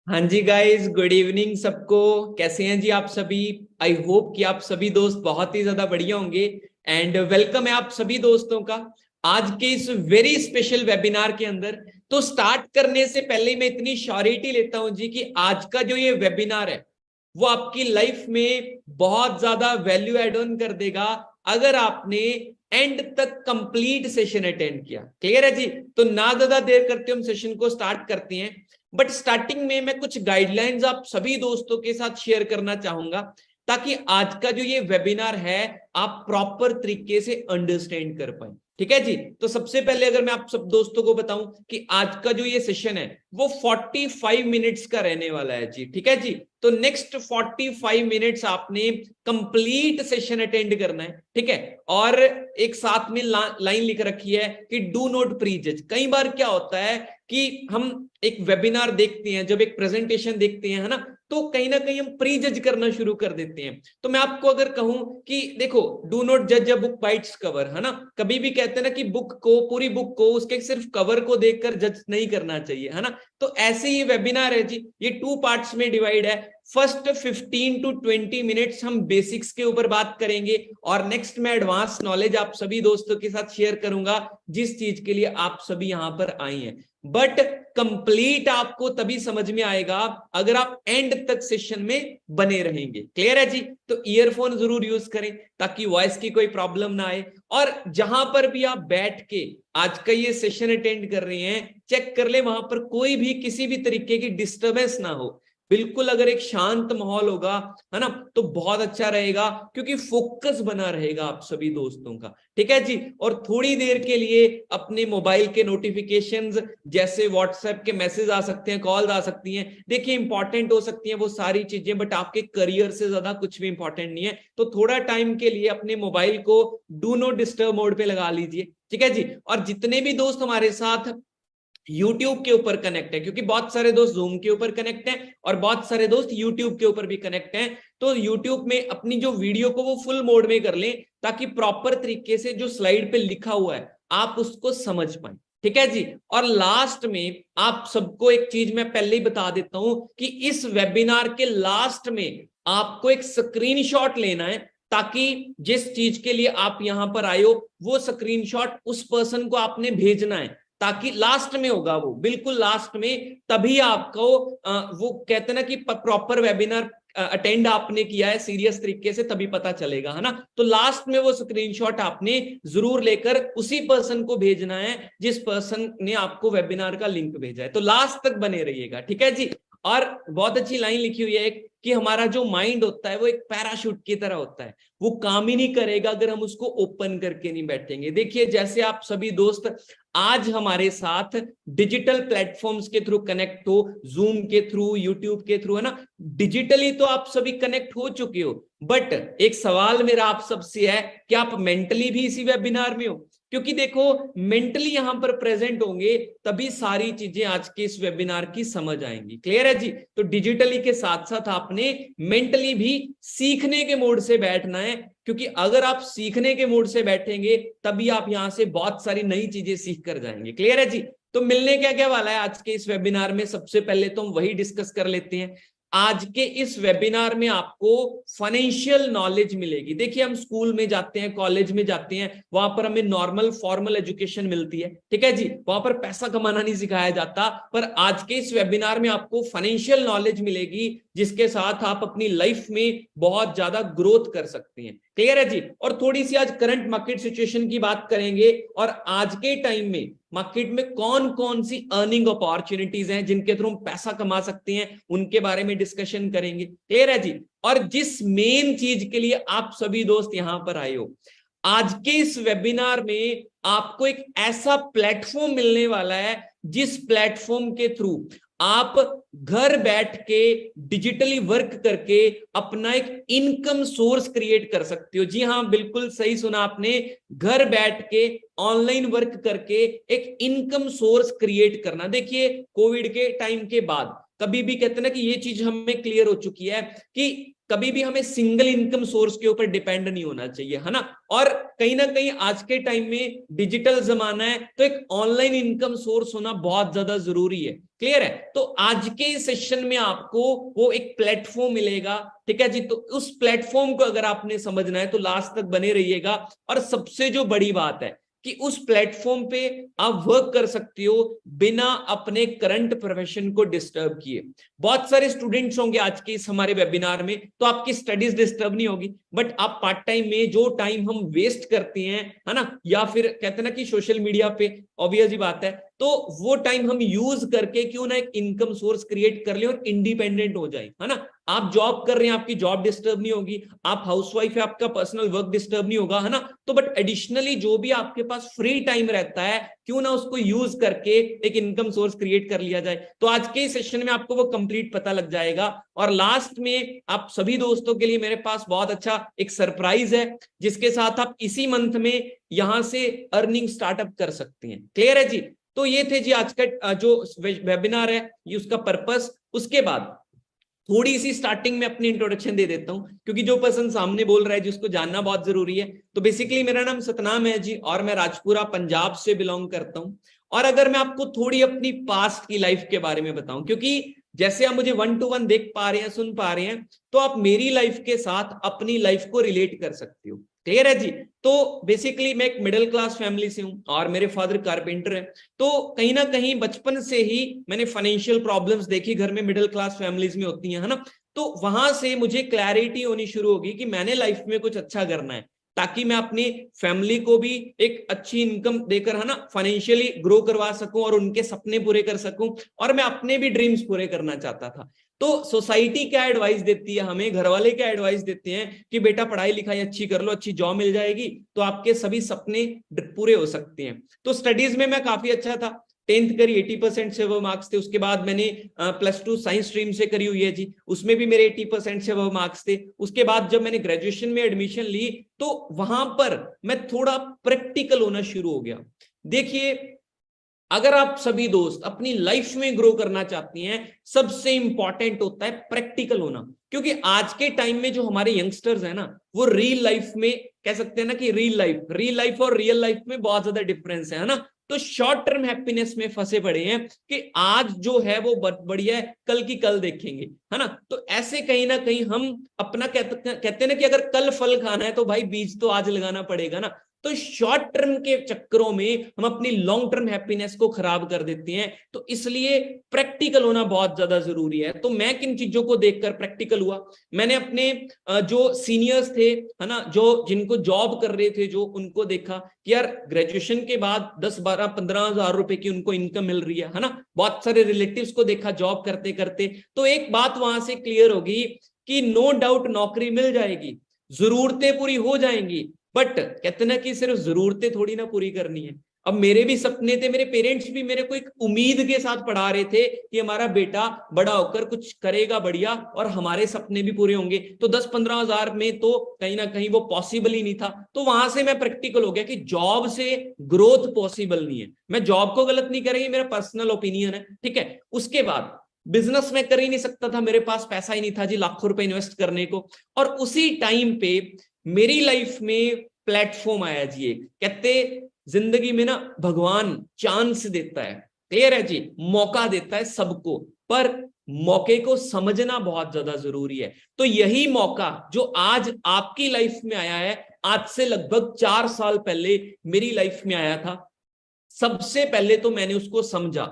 हाँ जी guys, good evening सबको। कैसे हैं जी आप सभी? आई होप कि आप सभी दोस्त बहुत ही ज्यादा बढ़िया होंगे। एंड वेलकम है आप सभी दोस्तों का आज के इस वेरी स्पेशल वेबिनार के अंदर। तो स्टार्ट करने से पहले मैं इतनी श्योरिटी लेता हूं जी कि आज का जो ये वेबिनार है वो आपकी लाइफ में बहुत ज्यादा वैल्यू एड ऑन कर देगा अगर आपने एंड तक कंप्लीट सेशन अटेंड किया। क्लियर है जी? तो ना ज्यादा देर करते हम सेशन को स्टार्ट करते हैं। बट स्टार्टिंग में मैं कुछ गाइडलाइंस आप सभी दोस्तों के साथ शेयर करना चाहूंगा ताकि आज का जो ये वेबिनार है आप प्रॉपर तरीके से अंडरस्टैंड कर पाए। ठीक है जी? तो सबसे पहले अगर मैं आप सब दोस्तों को बताऊं कि आज का जो ये सेशन है वो 45 मिनट्स का रहने वाला है जी। ठीक है जी? तो नेक्स्ट 45 मिनट्स आपने कंप्लीट सेशन अटेंड करना है। ठीक है? और एक साथ में लाइन लिख रखी है कि डू नॉट प्रीजज। कई बार क्या होता है कि हम एक वेबिनार देखते हैं, जब एक प्रेजेंटेशन देखते हैं, है ना, तो कहीं ना कहीं हम प्री जज करना शुरू कर देते हैं। तो मैं आपको अगर कहूं कि देखो, डू नॉट जज a book by its cover, है ना। कभी भी कहते हैं ना कि बुक को, पूरी बुक को उसके सिर्फ कवर को देखकर जज नहीं करना चाहिए, है ना। तो ऐसे ही वेबिनार है जी, ये 2 पार्ट्स में डिवाइड है। फर्स्ट 15 टू 20 मिनट्स हम बेसिक्स के ऊपर बात करेंगे और नेक्स्ट मैं एडवांस नॉलेज आप सभी दोस्तों के साथ शेयर करूंगा जिस चीज के लिए आप सभी यहां पर आए हैं। बट कंप्लीट आपको तभी समझ में आएगा अगर आप एंड तक सेशन में बने रहेंगे। क्लियर है जी? तो ईयरफोन जरूर यूज करें ताकि वॉइस की कोई प्रॉब्लम ना आए। और जहां पर भी आप बैठ के आज का ये सेशन अटेंड कर रहे हैं, चेक कर ले वहां पर कोई भी किसी भी तरीके की डिस्टरबेंस ना हो। बिल्कुल अगर एक शांत माहौल होगा, है ना, तो बहुत अच्छा रहेगा क्योंकि फोकस बना रहेगा आप सभी दोस्तों का। ठीक है जी? और थोड़ी देर के लिए अपने मोबाइल के नोटिफिकेशंस, जैसे व्हाट्सएप के मैसेज आ सकते हैं, कॉल आ सकती हैं, देखिए इंपॉर्टेंट हो सकती हैं वो सारी चीजें, बट आपके करियर से ज्यादा कुछ भी इंपॉर्टेंट नहीं है। तो थोड़ा टाइम के लिए अपने मोबाइल को डू नॉट डिस्टर्ब मोड पे लगा लीजिए। ठीक है जी? और जितने भी दोस्त हमारे साथ YouTube के ऊपर कनेक्ट है, क्योंकि बहुत सारे दोस्त Zoom के ऊपर कनेक्ट हैं और बहुत सारे दोस्त YouTube के ऊपर भी कनेक्ट हैं, तो YouTube में अपनी जो वीडियो को वो फुल मोड में कर लें ताकि प्रॉपर तरीके से जो स्लाइड पे लिखा हुआ है आप उसको समझ पाए। ठीक है जी? और लास्ट में आप सबको एक चीज मैं पहले ही बता देता हूं कि इस वेबिनार के लास्ट में आपको एक स्क्रीनशॉट लेना है ताकि जिस चीज के लिए आप यहां पर आए हो वो स्क्रीनशॉट उस पर्सन को आपने भेजना है, ताकि लास्ट में होगा वो, बिल्कुल लास्ट में, तभी आपको वो कहते हैं ना कि प्रॉपर वेबिनार अटेंड आपने किया है सीरियस तरीके से, तभी पता चलेगा, है ना। तो लास्ट में वो स्क्रीनशॉट आपने जरूर लेकर उसी पर्सन को भेजना है जिस पर्सन ने आपको वेबिनार का लिंक भेजा है। तो लास्ट तक बने रहिएगा। ठीक है जी? और बहुत अच्छी लाइन लिखी हुई है एक कि हमारा जो माइंड होता है वो एक पैराशूट की तरह होता है, वो काम ही नहीं करेगा अगर हम उसको ओपन करके नहीं बैठेंगे। देखिए, जैसे आप सभी दोस्त आज हमारे साथ डिजिटल प्लेटफॉर्म्स के थ्रू कनेक्ट हो, जूम के थ्रू, यूट्यूब के थ्रू, है ना, डिजिटली तो आप सभी कनेक्ट हो चुके हो। बट एक सवाल मेरा आप सबसे है कि आप मेंटली भी इसी वेबिनार में हो? क्योंकि देखो, मेंटली यहां पर प्रेजेंट होंगे तभी सारी चीजें आज के इस वेबिनार की समझ आएंगी। क्लियर है जी? तो डिजिटली के साथ साथ आपने मेंटली भी सीखने के मोड से बैठना है, क्योंकि अगर आप सीखने के मूड से बैठेंगे तभी आप यहां से बहुत सारी नई चीजें सीख कर जाएंगे। क्लियर है जी? तो मिलने क्या क्या वाला है आज के इस वेबिनार में, सबसे पहले तो हम वही डिस्कस कर लेते हैं। आज के इस वेबिनार में आपको फाइनेंशियल नॉलेज मिलेगी। देखिए, हम स्कूल में जाते हैं, कॉलेज में जाते हैं, वहां पर हमें नॉर्मल फॉर्मल एजुकेशन मिलती है। ठीक है जी? वहां पर पैसा कमाना नहीं सिखाया जाता, पर आज के इस वेबिनार में आपको फाइनेंशियल नॉलेज मिलेगी जिसके साथ आप अपनी लाइफ में बहुत ज्यादा ग्रोथ कर सकते हैं। क्लियर है जी? और थोड़ी सी आज करंट मार्केट सिचुएशन की बात करेंगे और आज के टाइम में मार्केट में कौन कौन सी अर्निंग अपॉर्चुनिटीज हैं जिनके थ्रू हम पैसा कमा सकते हैं, उनके बारे में डिस्कशन करेंगे। क्लियर है जी? और जिस मेन चीज के लिए आप सभी दोस्त यहां पर आए हो, आज के इस वेबिनार में आपको एक ऐसा प्लेटफॉर्म मिलने वाला है जिस प्लेटफॉर्म के थ्रू आप घर बैठ के डिजिटली वर्क करके अपना एक इनकम सोर्स क्रिएट कर सकते हो। जी हाँ, बिल्कुल सही सुना आपने, घर बैठ के ऑनलाइन वर्क करके एक इनकम सोर्स क्रिएट करना। देखिए, कोविड के टाइम के बाद कभी भी कहते हैं ना कि ये चीज हमें क्लियर हो चुकी है कि कभी भी हमें सिंगल इनकम सोर्स के ऊपर डिपेंड नहीं होना चाहिए, है ना। और कहीं ना कहीं आज के टाइम में डिजिटल जमाना है, तो एक ऑनलाइन इनकम सोर्स होना बहुत ज्यादा जरूरी है। क्लियर है। तो आज के सेशन में आपको वो एक प्लेटफॉर्म मिलेगा, ठीक है जी। तो उस प्लेटफॉर्म को अगर आपने समझना है तो लास्ट तक बने रहिएगा। और सबसे जो बड़ी बात है कि उस प्लेटफॉर्म पे आप वर्क कर सकते हो बिना अपने करंट प्रोफेशन को डिस्टर्ब किए। बहुत सारे स्टूडेंट्स होंगे आज के इस हमारे वेबिनार में, तो आपकी स्टडीज डिस्टर्ब नहीं होगी, बट आप पार्ट टाइम में जो टाइम हम वेस्ट करते हैं, है ना, या फिर कहते हैं ना कि सोशल मीडिया पे, ऑब्वियस ही बात है, तो वो टाइम हम यूज करके क्यों ना एक इनकम सोर्स क्रिएट कर ले और इंडिपेंडेंट हो जाए, है ना। आप जॉब कर रहे हैं, आपकी जॉब डिस्टर्ब नहीं होगी, आप हाउसवाइफ है, आपका पर्सनल वर्क डिस्टर्ब नहीं होगा, है ना। तो बट एडिशनली जो भी आपके पास फ्री टाइम रहता है, क्यों ना उसको यूज करके एक इनकम सोर्स क्रिएट कर लिया जाए। तो आज के सेशन में आपको वो कंप्लीट पता लग जाएगा। और लास्ट में आप सभी दोस्तों के लिए मेरे पास बहुत अच्छा एक सरप्राइज है, जिसके साथ आप इसी मंथ में यहां से अर्निंग स्टार्टअप कर सकते हैं। क्लियर है जी। तो ये थे जी आज का जो वेबिनार है, ये उसका पर्पस। उसके बाद थोड़ी सी स्टार्टिंग में अपनी इंट्रोडक्शन दे देता हूं, क्योंकि जो पर्सन सामने बोल रहा है जिसको जानना बहुत जरूरी है। तो बेसिकली मेरा नाम सतनाम है जी, और मैं राजपुरा पंजाब से बिलोंग करता हूं। और अगर मैं आपको थोड़ी अपनी पास्ट की लाइफ के बारे में बताऊं, क्योंकि जैसे आप मुझे 1 to 1 देख पा रहे हैं, सुन पा रहे हैं, तो आप मेरी लाइफ के साथ अपनी लाइफ को रिलेट कर सकते हो। क्लियर है जी। तो बेसिकली मैं एक मिडिल क्लास फैमिली से हूं और मेरे फादर कारपेंटर है। तो कहीं ना कहीं बचपन से ही मैंने फाइनेंशियल प्रॉब्लम्स देखी, घर में मिडिल क्लास फैमिलीज में होती हैं, है ना। तो वहां से मुझे क्लैरिटी होनी शुरू होगी कि मैंने लाइफ में कुछ अच्छा करना है, ताकि मैं अपनी फैमिली को भी एक अच्छी इनकम देकर, है ना, फाइनेंशियली ग्रो करवा सकूं और उनके सपने पूरे कर सकूं, और मैं अपने भी ड्रीम्स पूरे करना चाहता था। तो सोसाइटी क्या एडवाइस देती है हमें, घर वाले क्या एडवाइस देते हैं कि बेटा पढ़ाई लिखाई अच्छी कर लो, अच्छी जॉब मिल जाएगी तो आपके सभी सपने पूरे हो सकते हैं। तो स्टडीज में मैं काफी अच्छा था, 10th करी 80% से वो मार्क्स थे। उसके बाद मैंने +2 साइंस स्ट्रीम से करी हुई है जी, उसमें भी मेरे 80% से वो मार्क्स थे। उसके बाद जब मैंने ग्रेजुएशन में एडमिशन ली, तो वहां पर मैं थोड़ा प्रैक्टिकल होना शुरू हो गया। देखिए, अगर आप सभी दोस्त अपनी लाइफ में ग्रो करना चाहते हैं, सबसे इंपॉर्टेंट होता है प्रैक्टिकल होना। क्योंकि आज के टाइम में जो हमारे यंगस्टर्स है ना, वो रियल लाइफ में कह सकते हैं ना कि रियल लाइफ और रियल लाइफ में बहुत ज्यादा डिफरेंस है ना। तो शॉर्ट टर्म हैप्पीनेस में फंसे पड़े हैं कि आज जो है वो बढ़िया है, कल की कल देखेंगे, है ना। तो ऐसे कहीं ना कहीं हम अपना कहते हैं ना कि अगर कल फल खाना है तो भाई बीज तो आज लगाना पड़ेगा ना। तो शॉर्ट टर्म के चक्करों में हम अपनी लॉन्ग टर्म हैप्पीनेस को खराब कर देते हैं। तो इसलिए प्रैक्टिकल होना बहुत ज्यादा जरूरी है। तो मैं किन चीजों को देखकर प्रैक्टिकल हुआ, मैंने अपने जो सीनियर्स थे, है ना, जो जिनको जॉब कर रहे थे, जो उनको देखा कि यार ग्रेजुएशन के बाद 10-12-15 हजार रुपए की उनको इनकम मिल रही है ना। बहुत सारे रिलेटिव्स को देखा जॉब करते करते। तो एक बात वहां से क्लियर होगी कि नो डाउट नौकरी मिल जाएगी, जरूरतें पूरी हो जाएंगी, बट कहते ना कि सिर्फ जरूरतें थोड़ी ना पूरी करनी है। अब मेरे भी सपने थे, मेरे पेरेंट्स भी मेरे को एक उम्मीद के साथ पढ़ा रहे थे कि हमारा बेटा बड़ा होकर कुछ करेगा बढ़िया और हमारे सपने भी पूरे होंगे। तो 10-15 हजार में तो कहीं ना कहीं वो पॉसिबल ही नहीं था। तो वहां से मैं प्रैक्टिकल हो गया कि जॉब से ग्रोथ पॉसिबल नहीं है। मैं जॉब को गलत नहीं करेंगे, मेरा पर्सनल ओपिनियन है, ठीक है। उसके बाद बिजनेस में कर ही नहीं सकता था, मेरे पास पैसा ही नहीं था जी लाखों रुपए इन्वेस्ट करने को। और उसी टाइम पे मेरी लाइफ में प्लेटफॉर्म आया जी। एक कहते जिंदगी में ना भगवान चांस देता है, क्लियर है जी, मौका देता है सबको, पर मौके को समझना बहुत ज्यादा जरूरी है। तो यही मौका जो आज आपकी लाइफ में आया है, आज से लगभग 4 साल पहले मेरी लाइफ में आया था। सबसे पहले तो मैंने उसको समझा,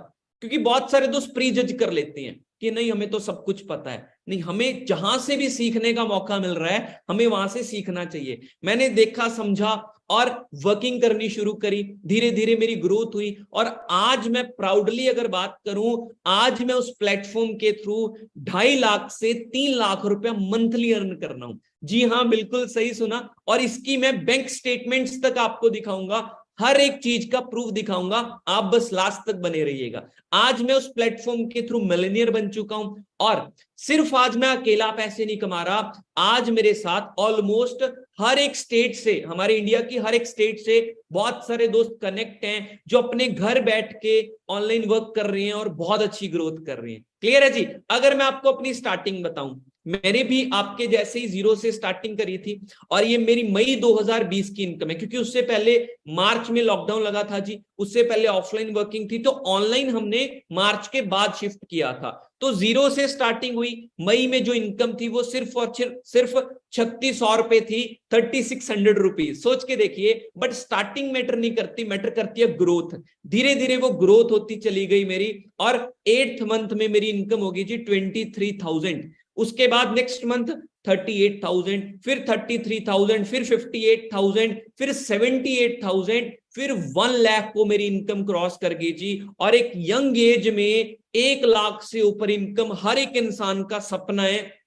क्योंकि बहुत सारे दोस्त प्री जज कर लेते हैं कि नहीं हमें तो सब कुछ पता है। नहीं, हमें जहां से भी सीखने का मौका मिल रहा है हमें वहां से सीखना चाहिए। मैंने देखा, समझा और वर्किंग करनी शुरू करी। धीरे धीरे मेरी ग्रोथ हुई और आज मैं प्राउडली अगर बात करूं, आज मैं उस प्लेटफॉर्म के थ्रू 2.5 लाख से 3 लाख रुपया मंथली अर्न कर रहा हूं। जी हाँ, बिल्कुल सही सुना। और इसकी मैं बैंक स्टेटमेंट्स तक आपको दिखाऊंगा हर एक चीज का प्रूफ दिखाऊंगा, आप बस लास्ट तक बने रहिएगा। आज मैं उस प्लेटफॉर्म के थ्रू मिलियनियर बन चुका हूं, और सिर्फ आज मैं अकेला पैसे नहीं कमा रहा, आज मेरे साथ ऑलमोस्ट हर एक स्टेट से, हमारे इंडिया की हर एक स्टेट से बहुत सारे दोस्त कनेक्ट हैं जो अपने घर बैठ के ऑनलाइन वर्क कर रहे हैं और बहुत अच्छी ग्रोथ कर रहे हैं। क्लियर है जी? अगर मैं आपको अपनी स्टार्टिंग बताऊं, मैंने भी आपके जैसे ही जीरो से स्टार्टिंग करी थी, और ये मेरी मई 2020 की इनकम है, क्योंकि उससे पहले मार्च में लॉकडाउन लगा था जी, उससे पहले ऑफलाइन वर्किंग थी, तो ऑनलाइन हमने मार्च के बाद शिफ्ट किया था। तो जीरो से स्टार्टिंग हुई, मई में जो इनकम थी वो सिर्फ और सिर्फ 3600 रुपए थी, 3600 रुपीज। सोच के देखिए, बट स्टार्टिंग मैटर नहीं करती, मैटर करती है ग्रोथ। धीरे धीरे वो ग्रोथ होती चली गई मेरी, और 8th मंथ में मेरी इनकम होगी जी 23,000। उसके बाद नेक्स्ट मंथ 38,000, फिर 33,000, फिर 58,000, फिर 78,000, फिर 1 लाख को मेरी इनकम क्रॉस कर गई जी। और एक यंग एज में 1 लाख से ऊपर इनकम हर एक इंसान का सपना है,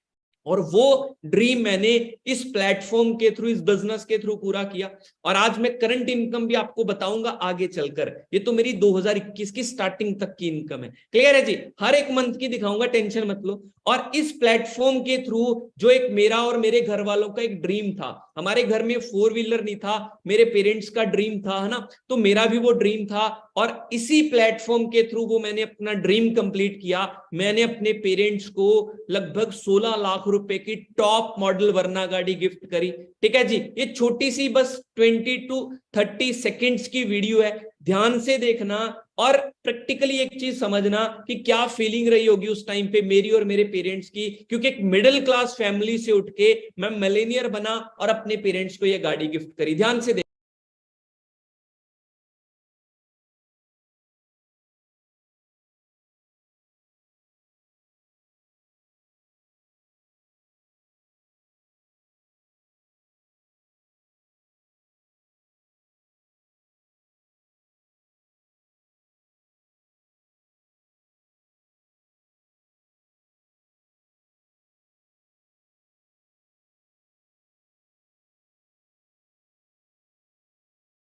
और वो ड्रीम मैंने इस प्लेटफॉर्म के थ्रू, इस बिजनेस के थ्रू पूरा किया। और आज मैं करंट इनकम भी आपको बताऊंगा आगे चलकर। ये तो मेरी 2021 की स्टार्टिंग तक की इनकम है। क्लियर है जी? हर एक मंथ की दिखाऊंगा, टेंशन मत लो। और इस प्लेटफॉर्म के थ्रू जो एक मेरा और मेरे घर वालों का एक ड्रीम था, हमारे घर में 4 व्हीलर नहीं था, मेरे पेरेंट्स का ड्रीम था, है ना, तो मेरा भी वो ड्रीम था, और इसी प्लेटफॉर्म के थ्रू वो मैंने अपना ड्रीम कंप्लीट किया। मैंने अपने पेरेंट्स को लगभग 16 लाख रुपए की टॉप मॉडल वरना गाड़ी गिफ्ट करी। ठीक है जी? ये छोटी सी बस 20 to 30 सेकेंड्स की वीडियो है, ध्यान से देखना और प्रैक्टिकली एक चीज समझना कि क्या फीलिंग रही होगी उस टाइम पे मेरी और मेरे पेरेंट्स की, क्योंकि एक मिडिल क्लास फैमिली से उठ के मैं मिलेनियर बना और अपने पेरेंट्स को ये गाड़ी गिफ्ट करी। ध्यान से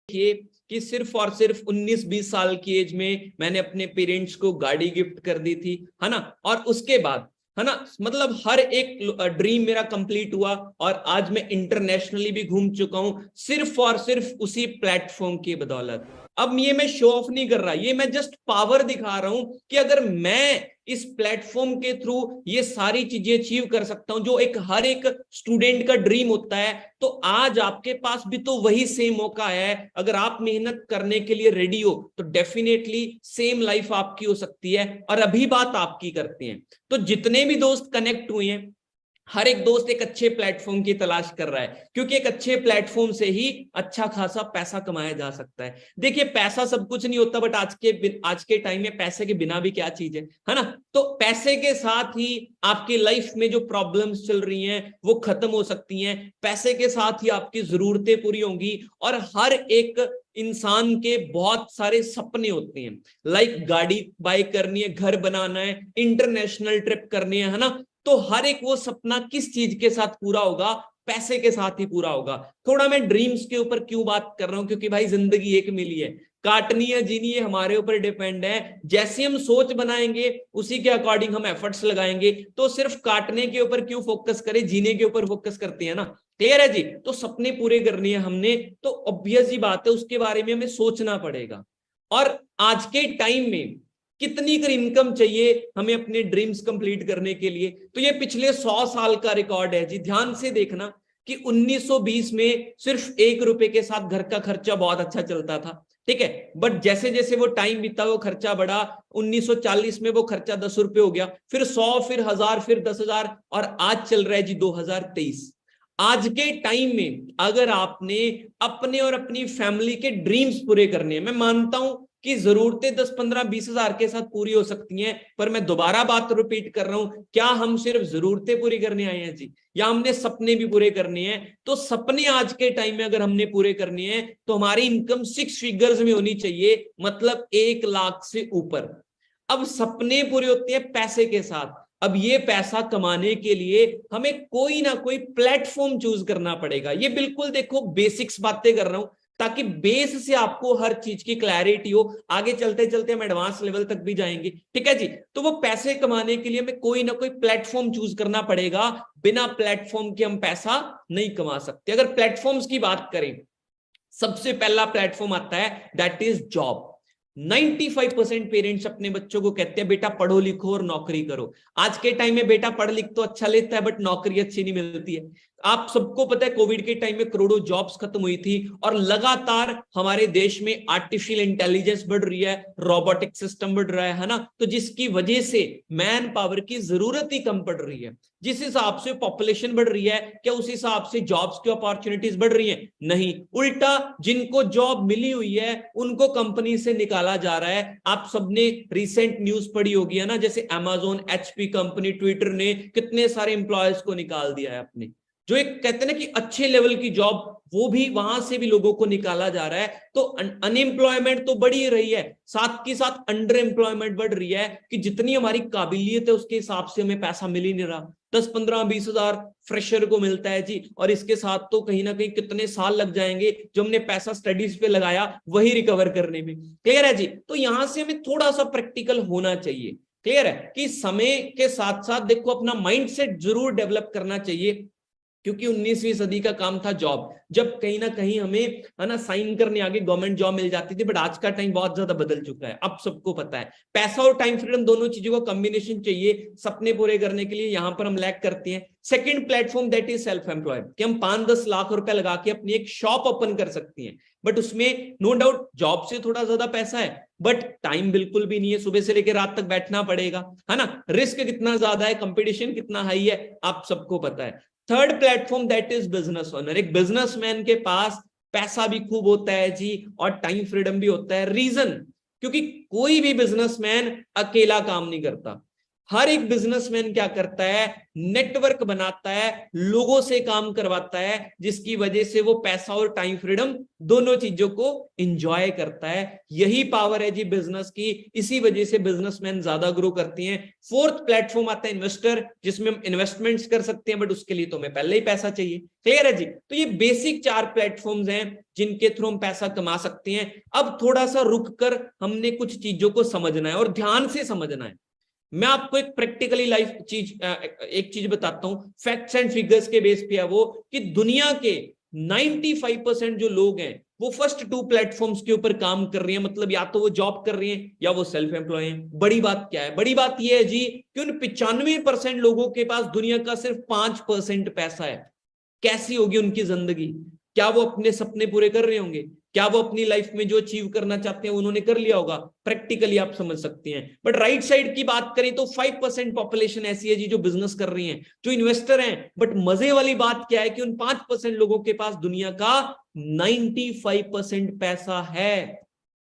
देखिए कि सिर्फ और सिर्फ 19-20 साल की एज में मैंने अपने पेरेंट्स को गाड़ी गिफ्ट कर दी थी, है ना, और उसके बाद, है ना, मतलब हर एक ड्रीम मेरा कंप्लीट हुआ, और आज मैं इंटरनेशनली भी घूम चुका हूं सिर्फ और सिर्फ उसी प्लेटफॉर्म की बदौलत। अब ये मैं शो ऑफ नहीं कर रहा, ये मैं जस्ट पावर दिखा रहा हूं कि अगर मैं इस प्लेटफॉर्म के थ्रू ये सारी चीजें अचीव कर सकता हूं जो एक हर एक स्टूडेंट का ड्रीम होता है, तो आज आपके पास भी तो वही सेम मौका है। अगर आप मेहनत करने के लिए रेडी हो तो डेफिनेटली सेम लाइफ आपकी हो सकती है, और अभी बात आपकी करते हैं। तो जितने भी दोस्त कनेक्ट हुए हैं, हर एक दोस्त एक अच्छे प्लेटफॉर्म की तलाश कर रहा है, क्योंकि एक अच्छे प्लेटफॉर्म से ही अच्छा खासा पैसा कमाया जा सकता है। देखिए, पैसा सब कुछ नहीं होता, बट आज के टाइम में पैसे के बिना भी क्या चीज है ना। तो पैसे के साथ ही आपकी लाइफ में जो प्रॉब्लम्स चल रही हैं वो खत्म हो सकती हैं, पैसे के साथ ही आपकी जरूरतें पूरी होंगी, और हर एक इंसान के बहुत सारे सपने होते हैं, लाइक गाड़ी बाय करनी है, घर बनाना है, इंटरनेशनल ट्रिप करनी है ना। तो हर एक वो सपना किस चीज के साथ पूरा होगा? पैसे के साथ ही पूरा होगा। थोड़ा मैं ड्रीम्स के ऊपर क्यों बात कर रहा हूं, क्योंकि भाई जिंदगी एक मिली है, काटनी है जीनी है हमारे ऊपर डिपेंड है। जैसे हम सोच बनाएंगे उसी के अकॉर्डिंग हम एफर्ट्स लगाएंगे। तो सिर्फ काटने के ऊपर क्यों फोकस करें, जीने के ऊपर फोकस करते हैं ना। क्लियर है जी? तो सपने पूरे करने हैं हमने, तो ऑब्वियस ही बात है उसके बारे में हमें सोचना पड़ेगा। और आज के टाइम में कितनी कर इनकम चाहिए हमें अपने ड्रीम्स कंप्लीट करने के लिए? तो ये पिछले 100 साल का रिकॉर्ड है जी। ध्यान से देखना कि 1920 में सिर्फ 1 रुपए के साथ घर का खर्चा बहुत अच्छा चलता था, ठीक है, बट जैसे जैसे वो टाइम बीता वो खर्चा बढ़ा। 1940 में वो खर्चा 10 रुपए हो गया, फिर 100, फिर 1000, फिर 10,000, और आज चल रहा है जी 2023। आज के टाइम में अगर आपने अपने और अपनी फैमिली के ड्रीम्स पूरे करने हैं, मैं मानता हूं कि जरूरतें 10, 15, 20 हजार के साथ पूरी हो सकती हैं, पर मैं दोबारा बात रिपीट कर रहा हूं, क्या हम सिर्फ जरूरतें पूरी करने आए हैं जी, या हमने सपने भी पूरे करने हैं? तो सपने आज के टाइम में अगर हमने पूरे करने हैं तो हमारी इनकम 6 फिगर्स में होनी चाहिए, मतलब 1 लाख से ऊपर। अब सपने पूरे होते हैं पैसे के साथ। अब ये पैसा कमाने के लिए हमें कोई ना कोई प्लेटफॉर्म चूज करना पड़ेगा। ये बिल्कुल देखो बेसिक्स बातें कर रहा हूं, ताकि बेस से आपको हर चीज की क्लैरिटी हो। आगे चलते चलते हम एडवांस लेवल तक भी जाएंगे, ठीक है जी। तो वो पैसे कमाने के लिए हमें कोई ना कोई प्लेटफॉर्म चूज करना पड़ेगा, बिना प्लेटफॉर्म के हम पैसा नहीं कमा सकते। अगर प्लेटफॉर्म्स की बात करें, सबसे पहला प्लेटफॉर्म आता है दैट इज जॉब। 95% पेरेंट्स अपने बच्चों को कहते हैं बेटा पढ़ो लिखो और नौकरी करो। आज के टाइम में बेटा पढ़ लिख तो अच्छा लेता है, बट नौकरी अच्छी नहीं मिलती है। आप सबको पता है कोविड के टाइम में करोड़ों जॉब्स खत्म हुई थी, और लगातार हमारे देश में आर्टिफिशियल इंटेलिजेंस बढ़ रही है, रोबोटिक सिस्टम बढ़ रहा है ना, तो जिसकी वजह से मैन पावर की जरूरत ही कम पड़ रही है। जिस हिसाब से पॉपुलेशन बढ़ रही है, क्या उस हिसाब से जॉब्स की अपॉर्चुनिटीज बढ़ रही हैं? नहीं, उल्टा जिनको जॉब मिली हुई है उनको कंपनी से निकाला जा रहा है। आप सबने रिसेंट न्यूज पढ़ी होगी है ना, जैसे अमेज़न, एचपी कंपनी, ट्विटर ने कितने सारे एम्प्लॉयज को निकाल दिया है अपने। जो एक कहते हैं ना कि अच्छे लेवल की जॉब, वो भी वहां से भी लोगों को निकाला जा रहा है। तो अनएम्प्लॉयमेंट तो बढ़ ही रही है, साथ के साथ अंडर एम्प्लॉयमेंट बढ़ रही है कि जितनी हमारी काबिलियत है उसके हिसाब से हमें पैसा मिल ही नहीं रहा। 10-15-20 हजार फ्रेशर को मिलता है जी, और इसके साथ तो कहीं ना कहीं कितने साल लग जाएंगे जो हमने पैसा स्टडीज पे लगाया वही रिकवर करने में। क्लियर है जी? तो यहां से हमें थोड़ा सा प्रैक्टिकल होना चाहिए। क्लियर है कि समय के साथ साथ देखो अपना माइंडसेट जरूर डेवलप करना चाहिए, क्योंकि 19वीं सदी का काम था जॉब, जब कहीं ना कहीं हमें है ना साइन करने आगे गवर्नमेंट जॉब मिल जाती थी। बट आज का टाइम बहुत ज्यादा बदल चुका है, अब सबको पता है पैसा और टाइम फ्रीडम दोनों चीजों का कॉम्बिनेशन चाहिए सपने पूरे करने के लिए। यहां पर हम लैक करते हैं। Second platform that is self employed, कि हम 5-10 लाख रुपए लगा के अपनी एक शॉप ओपन कर सकती हैं। बट उसमें नो डाउट जॉब से थोड़ा ज्यादा पैसा है, बट टाइम बिल्कुल भी नहीं है, सुबह से लेकर रात तक बैठना पड़ेगा, है ना। रिस्क कितना ज्यादा है, कंपटीशन कितना हाई है, आप सबको पता है। Third platform that is business owner. एक बिजनेसमैन के पास पैसा भी खूब होता है जी, और टाइम फ्रीडम भी होता है। रीजन, क्योंकि कोई भी बिजनेसमैन अकेला काम नहीं करता। हर एक बिजनेसमैन क्या करता है, नेटवर्क बनाता है, लोगों से काम करवाता है, जिसकी वजह से वो पैसा और टाइम फ्रीडम दोनों चीजों को एंजॉय करता है। यही पावर है जी बिजनेस की, इसी वजह से बिजनेसमैन ज्यादा ग्रो करती हैं। फोर्थ प्लेटफॉर्म आता है इन्वेस्टर, जिसमें हम इन्वेस्टमेंट्स कर सकते हैं, बट उसके लिए तो हमें पहले ही पैसा चाहिए। क्लियर है जी? तो ये बेसिक 4 प्लेटफॉर्म्स हैं जिनके थ्रू हम पैसा कमा सकते हैं। अब थोड़ा सा रुक कर हमने कुछ चीजों को समझना है, और ध्यान से समझना है। मैं आपको एक प्रैक्टिकली लाइफ चीज एक चीज बताता हूं, फैक्ट्स एंड फिगर्स के बेस पे है वो, कि दुनिया के 95% जो लोग हैं वो फर्स्ट 2 प्लेटफॉर्म्स के ऊपर काम कर रहे हैं। मतलब या तो वो जॉब कर रहे हैं या वो सेल्फ एम्प्लॉय हैं। बड़ी बात क्या है? बड़ी बात यह है जी कि उन 95% लोगों के पास दुनिया का सिर्फ 5% पैसा है। कैसी होगी उनकी जिंदगी? क्या वो अपने सपने पूरे कर रहे होंगे? क्या वो अपनी लाइफ में जो अचीव करना चाहते हैं उन्होंने कर लिया होगा? प्रैक्टिकली आप समझ सकते हैं। बट राइट साइड की बात करें तो 5% पॉपुलेशन ऐसी है जी जो बिजनेस कर रही है, जो इन्वेस्टर हैं। बट मजे वाली बात क्या है कि उन 5% लोगों के पास दुनिया का 95% पैसा है।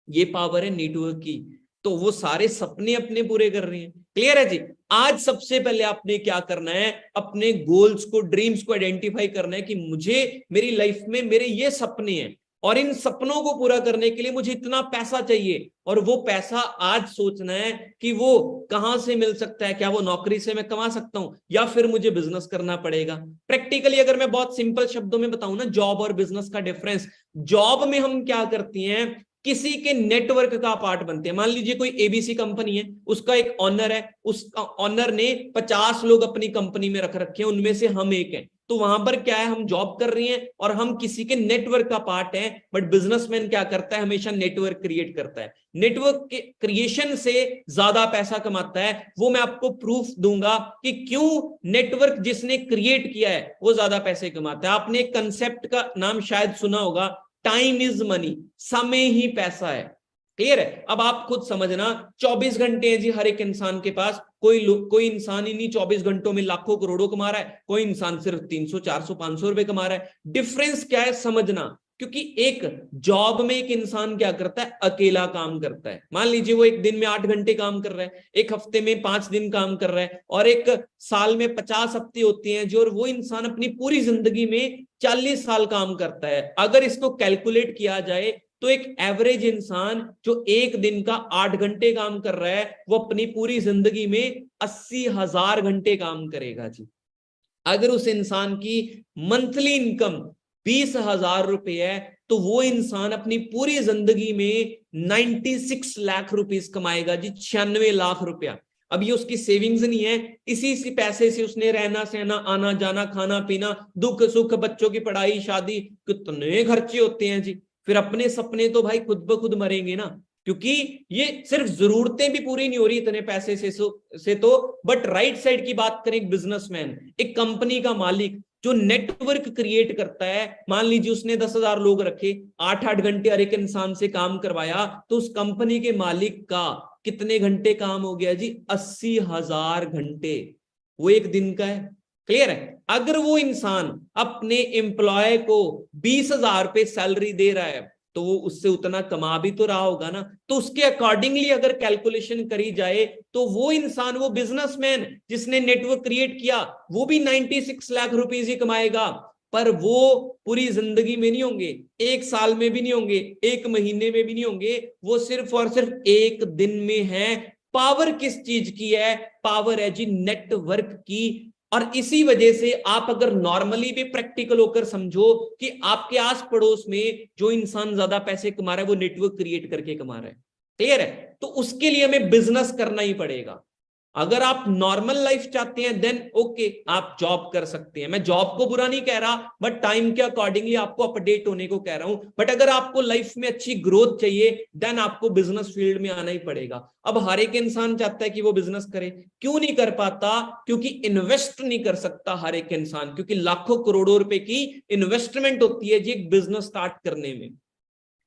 ये पावर है नेटवर्क की। तो वो सारे सपने अपने पूरे कर रहे हैं। क्लियर है जी? आज सबसे पहले आपने क्या करना है, अपने गोल्स को, ड्रीम्स को आइडेंटिफाई करना है कि मुझे मेरी लाइफ में मेरे ये सपने हैं, और इन सपनों को पूरा करने के लिए मुझे इतना पैसा चाहिए। और वो पैसा आज सोचना है कि वो कहां से मिल सकता है। क्या वो नौकरी से मैं कमा सकता हूं, या फिर मुझे बिजनेस करना पड़ेगा? प्रैक्टिकली अगर मैं बहुत सिंपल शब्दों में बताऊं ना, जॉब और बिजनेस का डिफरेंस, जॉब में हम क्या करती हैं, किसी के नेटवर्क का पार्ट बनते हैं। मान लीजिए कोई एबीसी कंपनी है, उसका एक ऑनर है, उस ऑनर ने 50 लोग अपनी कंपनी में रख रखे हैं, उनमें से हम एक हैं। तो वहां पर क्या है, हम जॉब कर रही हैं और हम किसी के नेटवर्क का पार्ट है। बट बिजनेसमैन क्या करता है, हमेशा नेटवर्क क्रिएट करता है। नेटवर्क के क्रिएशन से ज्यादा पैसा कमाता है। वो मैं आपको प्रूफ दूंगा कि क्यों नेटवर्क जिसने क्रिएट किया है वो ज्यादा पैसे कमाता है। आपने एक कंसेप्ट का नाम शायद सुना होगा, टाइम इज मनी, समय ही पैसा है। क्लियर है? अब आप खुद समझना, 24 घंटे हैं जी हर एक इंसान के पास। कोई इंसान ही नहीं 24 घंटों में लाखों करोड़ों कमा रहा है, कोई इंसान सिर्फ 300 400 500 रुपए कमा रहा है। डिफरेंस क्या है समझना, क्योंकि एक जॉब में एक इंसान क्या करता है, अकेला काम करता है। मान लीजिए वो एक दिन में 8 घंटे काम कर रहा है, एक हफ्ते में 5 दिन काम कर रहा है, और एक साल में 50 हफ्ते होते हैं जो, और वो इंसान अपनी पूरी जिंदगी में 40 साल काम करता है। अगर इसको कैलकुलेट किया जाए तो एक एवरेज इंसान जो एक दिन का 8 घंटे काम कर रहा है, वो अपनी पूरी जिंदगी में 80,000 घंटे काम करेगा जी। अगर उस इंसान की मंथली इनकम 20,000 रुपए है, तो वो इंसान अपनी पूरी जिंदगी में 96 लाख रुपीस कमाएगा जी, 96 लाख रुपया। अब ये उसकी सेविंग्स नहीं है, इसी पैसे से उसने रहना सहना, आना जाना, खाना पीना, दुख सुख, बच्चों की पढ़ाई, शादी, कितने खर्चे होते हैं जी। फिर अपने सपने तो भाई खुद ब खुद मरेंगे ना, क्योंकि ये सिर्फ जरूरतें भी पूरी नहीं हो रही इतने पैसे से तो। बट राइट साइड की बात करें, एक बिजनेसमैन, एक कंपनी का मालिक जो नेटवर्क क्रिएट करता है, मान लीजिए उसने 10,000 लोग रखे, 8-8 घंटे हर एक इंसान से काम करवाया, तो उस कंपनी के मालिक का कितने घंटे काम हो गया जी? 80,000 घंटे। वो एक दिन का है। क्लियर है? अगर वो इंसान अपने एम्प्लॉय को 20,000 रुपए सैलरी दे रहा है, तो वो उससे उतना कमा भी तो रहा होगा ना। तो उसके अकॉर्डिंगली अगर कैलकुलेशन करी जाए, तो वो इंसान, वो बिजनेसमैन जिसने नेटवर्क क्रिएट किया, वो भी 96 लाख रुपीस ही कमाएगा। पर वो पूरी जिंदगी में नहीं होंगे, एक साल में भी नहीं होंगे, एक महीने में भी नहीं होंगे, वो सिर्फ और सिर्फ एक दिन में है। पावर किस चीज की है? पावर है जी नेटवर्क की। और इसी वजह से आप अगर नॉर्मली भी प्रैक्टिकल होकर समझो कि आपके आस पड़ोस में जो इंसान ज्यादा पैसे कमा रहा है, वो नेटवर्क क्रिएट करके कमा रहा है। क्लियर है? तो उसके लिए हमें बिजनेस करना ही पड़ेगा। अगर आप नॉर्मल लाइफ चाहते हैं, देन ओके, आप जॉब कर सकते हैं। मैं जॉब को बुरा नहीं कह रहा, बट टाइम के अकॉर्डिंगली आपको अपडेट होने को कह रहा हूं। बट अगर आपको लाइफ में अच्छी ग्रोथ चाहिए, देन आपको बिजनेस फील्ड में आना ही पड़ेगा। अब हर एक इंसान चाहता है कि वो बिजनेस करे, क्यों नहीं कर पाता? क्योंकि इन्वेस्ट नहीं कर सकता हर एक इंसान, क्योंकि लाखों करोड़ों रुपए की इन्वेस्टमेंट होती है जी एक बिजनेस स्टार्ट करने में,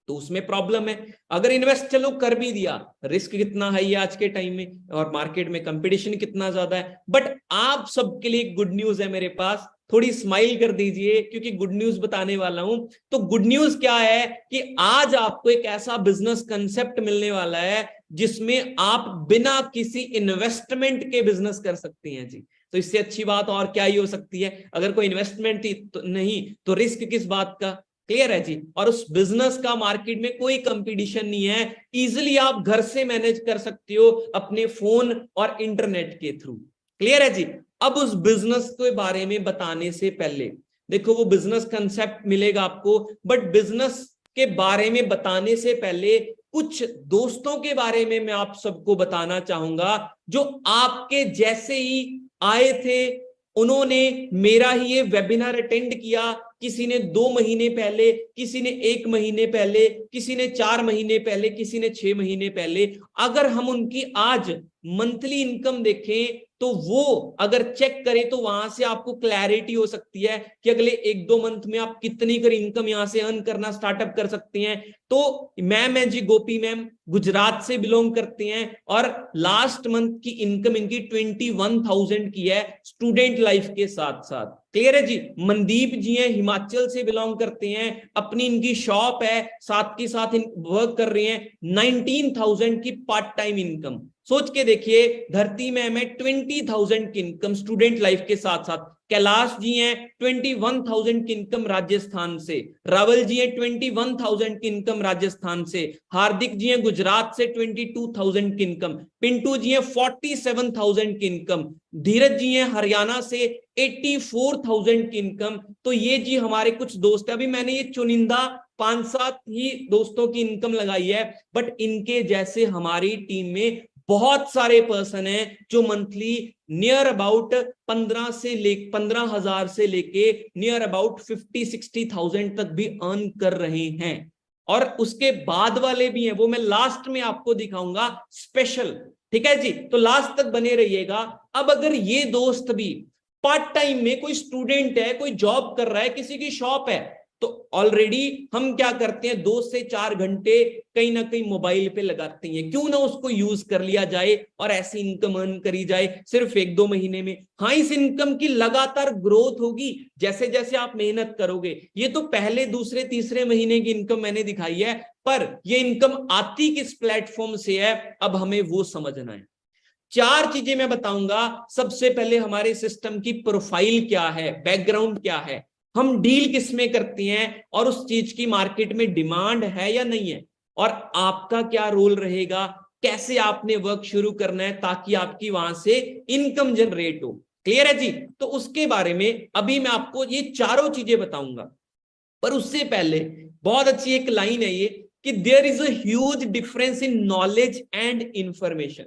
तो उसमें प्रॉब्लम है। अगर इन्वेस्ट चलो कर भी दिया, रिस्क कितना हाई है आज के टाइम में, और मार्केट में कंपटीशन कितना ज्यादा है। बट आप सबके लिए गुड न्यूज है मेरे पास, थोड़ी स्माइल कर दीजिए क्योंकि गुड न्यूज बताने वाला हूं। तो गुड न्यूज क्या है कि आज आपको एक ऐसा बिजनेस कंसेप्ट मिलने वाला है जिसमें आप बिना किसी इन्वेस्टमेंट के बिजनेस कर सकते हैं जी। तो इससे अच्छी बात और क्या ही हो सकती है? अगर कोई इन्वेस्टमेंट तो नहीं, तो रिस्क किस बात का? क्लियर है जी? और उस बिजनेस का मार्केट में कोई कंपटीशन नहीं है, इजिली आप घर से मैनेज कर सकते हो अपने फोन और इंटरनेट के थ्रू। क्लियर है जी? अब उस बिजनेस के बारे में बताने से पहले देखो, वो बिजनेस कंसेप्ट मिलेगा आपको, बट बिजनेस के बारे में बताने से पहले कुछ दोस्तों के बारे में मैं आप सबको बताना चाहूंगा, जो आपके जैसे ही आए थे। उन्होंने मेरा ही ये वेबिनार अटेंड किया, किसी ने 2 महीने पहले, किसी ने 1 महीने पहले, किसी ने 4 महीने पहले, किसी ने 6 महीने पहले। अगर हम उनकी आज मंथली इनकम देखें, तो वो अगर चेक करें, तो वहां से आपको क्लैरिटी हो सकती है कि अगले 1-2 मंथ में आप कितनी कर इनकम यहां से अर्न करना स्टार्टअप कर सकते हैं। तो मैम है जी, गोपी मैम, गुजरात से बिलोंग करते हैं, और लास्ट मंथ की इनकम इनकी 21,000 की है स्टूडेंट लाइफ के साथ साथ। क्लियर है जी? मनदीप जी हैं, हिमाचल से बिलोंग करते हैं, अपनी इनकी शॉप है, साथ के साथ वर्क कर रहे हैं, 19,000 की पार्ट टाइम इनकम। सोच के देखिए, धरती मैम है 20,000 की इनकम स्टूडेंट लाइफ के साथ साथ। कैलाश जी हैं 21,000 की इनकम राजस्थान से, रावल जी हैं 21,000 की इनकम राजस्थान से, हार्दिक जी हैं गुजरात से 22,000 की इनकम, पिंटू जी हैं 47,000 की इनकम, धीरज जी हैं हरियाणा से 84,000 की इनकम। तो ये जी हमारे कुछ दोस्त है। अभी मैंने ये चुनिंदा 5-7 ही दोस्तों की इनकम लगाई है, बट इनके जैसे हमारी टीम में बहुत सारे पर्सन हैं जो मंथली नियर अबाउट 15,000 से लेके नियर अबाउट 50-60,000 तक भी अर्न कर रहे हैं। और उसके बाद वाले भी हैं, वो मैं लास्ट में आपको दिखाऊंगा स्पेशल। ठीक है जी? तो लास्ट तक बने रहिएगा। अब अगर ये दोस्त भी पार्ट टाइम में, कोई स्टूडेंट है, कोई जॉब कर रहा है, किसी की शॉप है, तो ऑलरेडी हम क्या करते हैं, 2 से 4 घंटे कहीं ना कहीं मोबाइल पे लगाते हैं। क्यों ना उसको यूज कर लिया जाए और ऐसी इनकम अर्न करी जाए सिर्फ 1-2 महीने में। हाँ, इस इनकम की लगातार ग्रोथ होगी जैसे जैसे आप मेहनत करोगे। ये तो पहले, दूसरे, तीसरे महीने की इनकम मैंने दिखाई है, पर ये इनकम आती किस प्लेटफॉर्म से है, अब हमें वो समझना है। 4 चीजें मैं बताऊंगा। सबसे पहले हमारे सिस्टम की प्रोफाइल क्या है, बैकग्राउंड क्या है, हम डील किस में करते हैं, और उस चीज की मार्केट में डिमांड है या नहीं है, और आपका क्या रोल रहेगा, कैसे आपने वर्क शुरू करना है ताकि आपकी वहां से इनकम जनरेट हो। क्लियर है जी? तो उसके बारे में अभी मैं आपको ये चारों चीजें बताऊंगा। पर उससे पहले बहुत अच्छी एक लाइन है ये कि there is a huge difference in knowledge and information.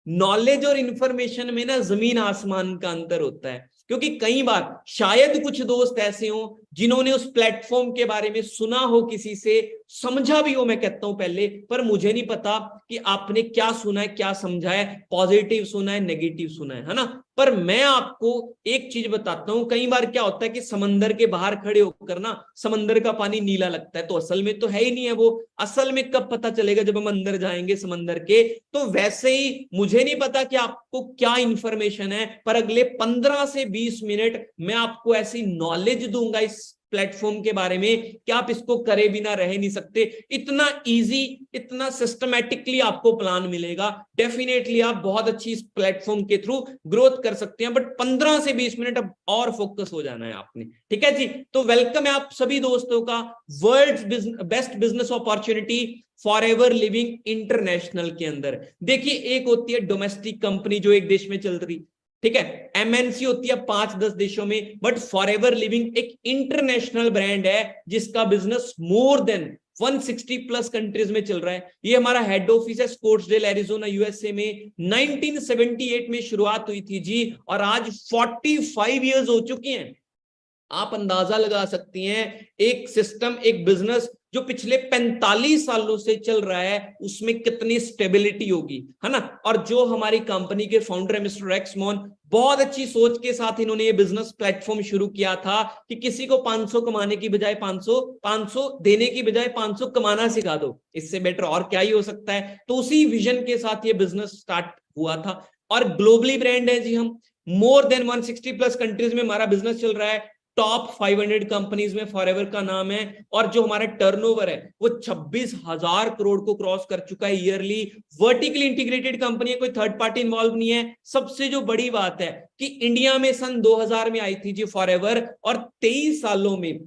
Knowledge और इंफॉर्मेशन में ना जमीन आसमान का अंतर होता है, क्योंकि कई बार शायद कुछ दोस्त ऐसे हो जिन्होंने उस प्लेटफॉर्म के बारे में सुना हो, किसी से समझा भी हो, मैं कहता हूं पहले, पर मुझे नहीं पता कि आपने क्या सुना है, क्या समझा है, पॉजिटिव सुना है, नेगेटिव सुना है ना। पर मैं आपको एक चीज बताता हूं, कई बार क्या होता है कि समंदर के बाहर खड़े होकर ना समंदर का पानी नीला लगता है, तो असल में तो है ही नहीं है वो। असल में कब पता चलेगा? जब हम अंदर जाएंगे समंदर के। तो वैसे ही मुझे नहीं पता कि आपको क्या इंफॉर्मेशन है, पर अगले 15 से 20 मिनट मैं आपको ऐसी नॉलेज दूंगा इस प्लेटफॉर्म के बारे में कि आप इसको करे बिना रह नहीं सकते। इतना इजी, इतना सिस्टमैटिकली आपको प्लान मिलेगा, डेफिनेटली आप बहुत अच्छी इस प्लेटफॉर्म के थ्रू ग्रोथ कर सकते हैं। बट 15 से 20 मिनट अब और फोकस हो जाना है आपने, ठीक है जी। तो वेलकम है आप सभी दोस्तों का world best business opportunity forever living international के अंदर। देखिए, एक होती है डोमेस्टिक कंपनी जो एक देश में चल रही, ठीक है, एमएनसी होती है 5-10 देशों में, बट फॉरएवर लिविंग एक इंटरनेशनल ब्रांड है जिसका business more than 160 plus countries में चल रहा है। ये हमारा हेड ऑफिस है स्कोट्सडेल एरिजोना यूएसए में। 1978 में शुरुआत हुई थी जी, और आज 45 इयर्स हो चुकी हैं। आप अंदाजा लगा सकती हैं एक सिस्टम, एक बिजनेस जो पिछले 45 सालों से चल रहा है उसमें कितनी स्टेबिलिटी होगी, है ना। और जो हमारी कंपनी के फाउंडर है मिस्टर रेक्स मॉन, बहुत अच्छी सोच के साथ इन्होंने ये बिजनेस प्लेटफॉर्म शुरू किया था कि किसी को 500 कमाने की बजाय 500 देने की बजाय 500 कमाना सिखा दो, इससे बेटर और क्या ही हो सकता है। तो उसी विजन के साथ ये बिजनेस स्टार्ट हुआ था, और ग्लोबली ब्रांड है जी हम। मोर देन 160 प्लस कंट्रीज में हमारा बिजनेस चल रहा है। टॉप 500 कंपनीज में फॉरएवर का नाम है, और जो हमारा टर्नओवर है वो 26,000 करोड़ को क्रॉस कर चुका है ईयरली। वर्टिकली इंटीग्रेटेड कंपनी है, कोई थर्ड पार्टी इन्वॉल्व नहीं है। सबसे जो बड़ी बात है कि इंडिया में सन 2000 में आई थी जी फॉरएवर, और 23 सालों में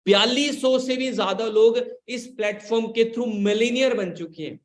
4200 से भी ज्यादा लोग इस प्लेटफॉर्म के थ्रू मिलीनियर बन चुके हैं।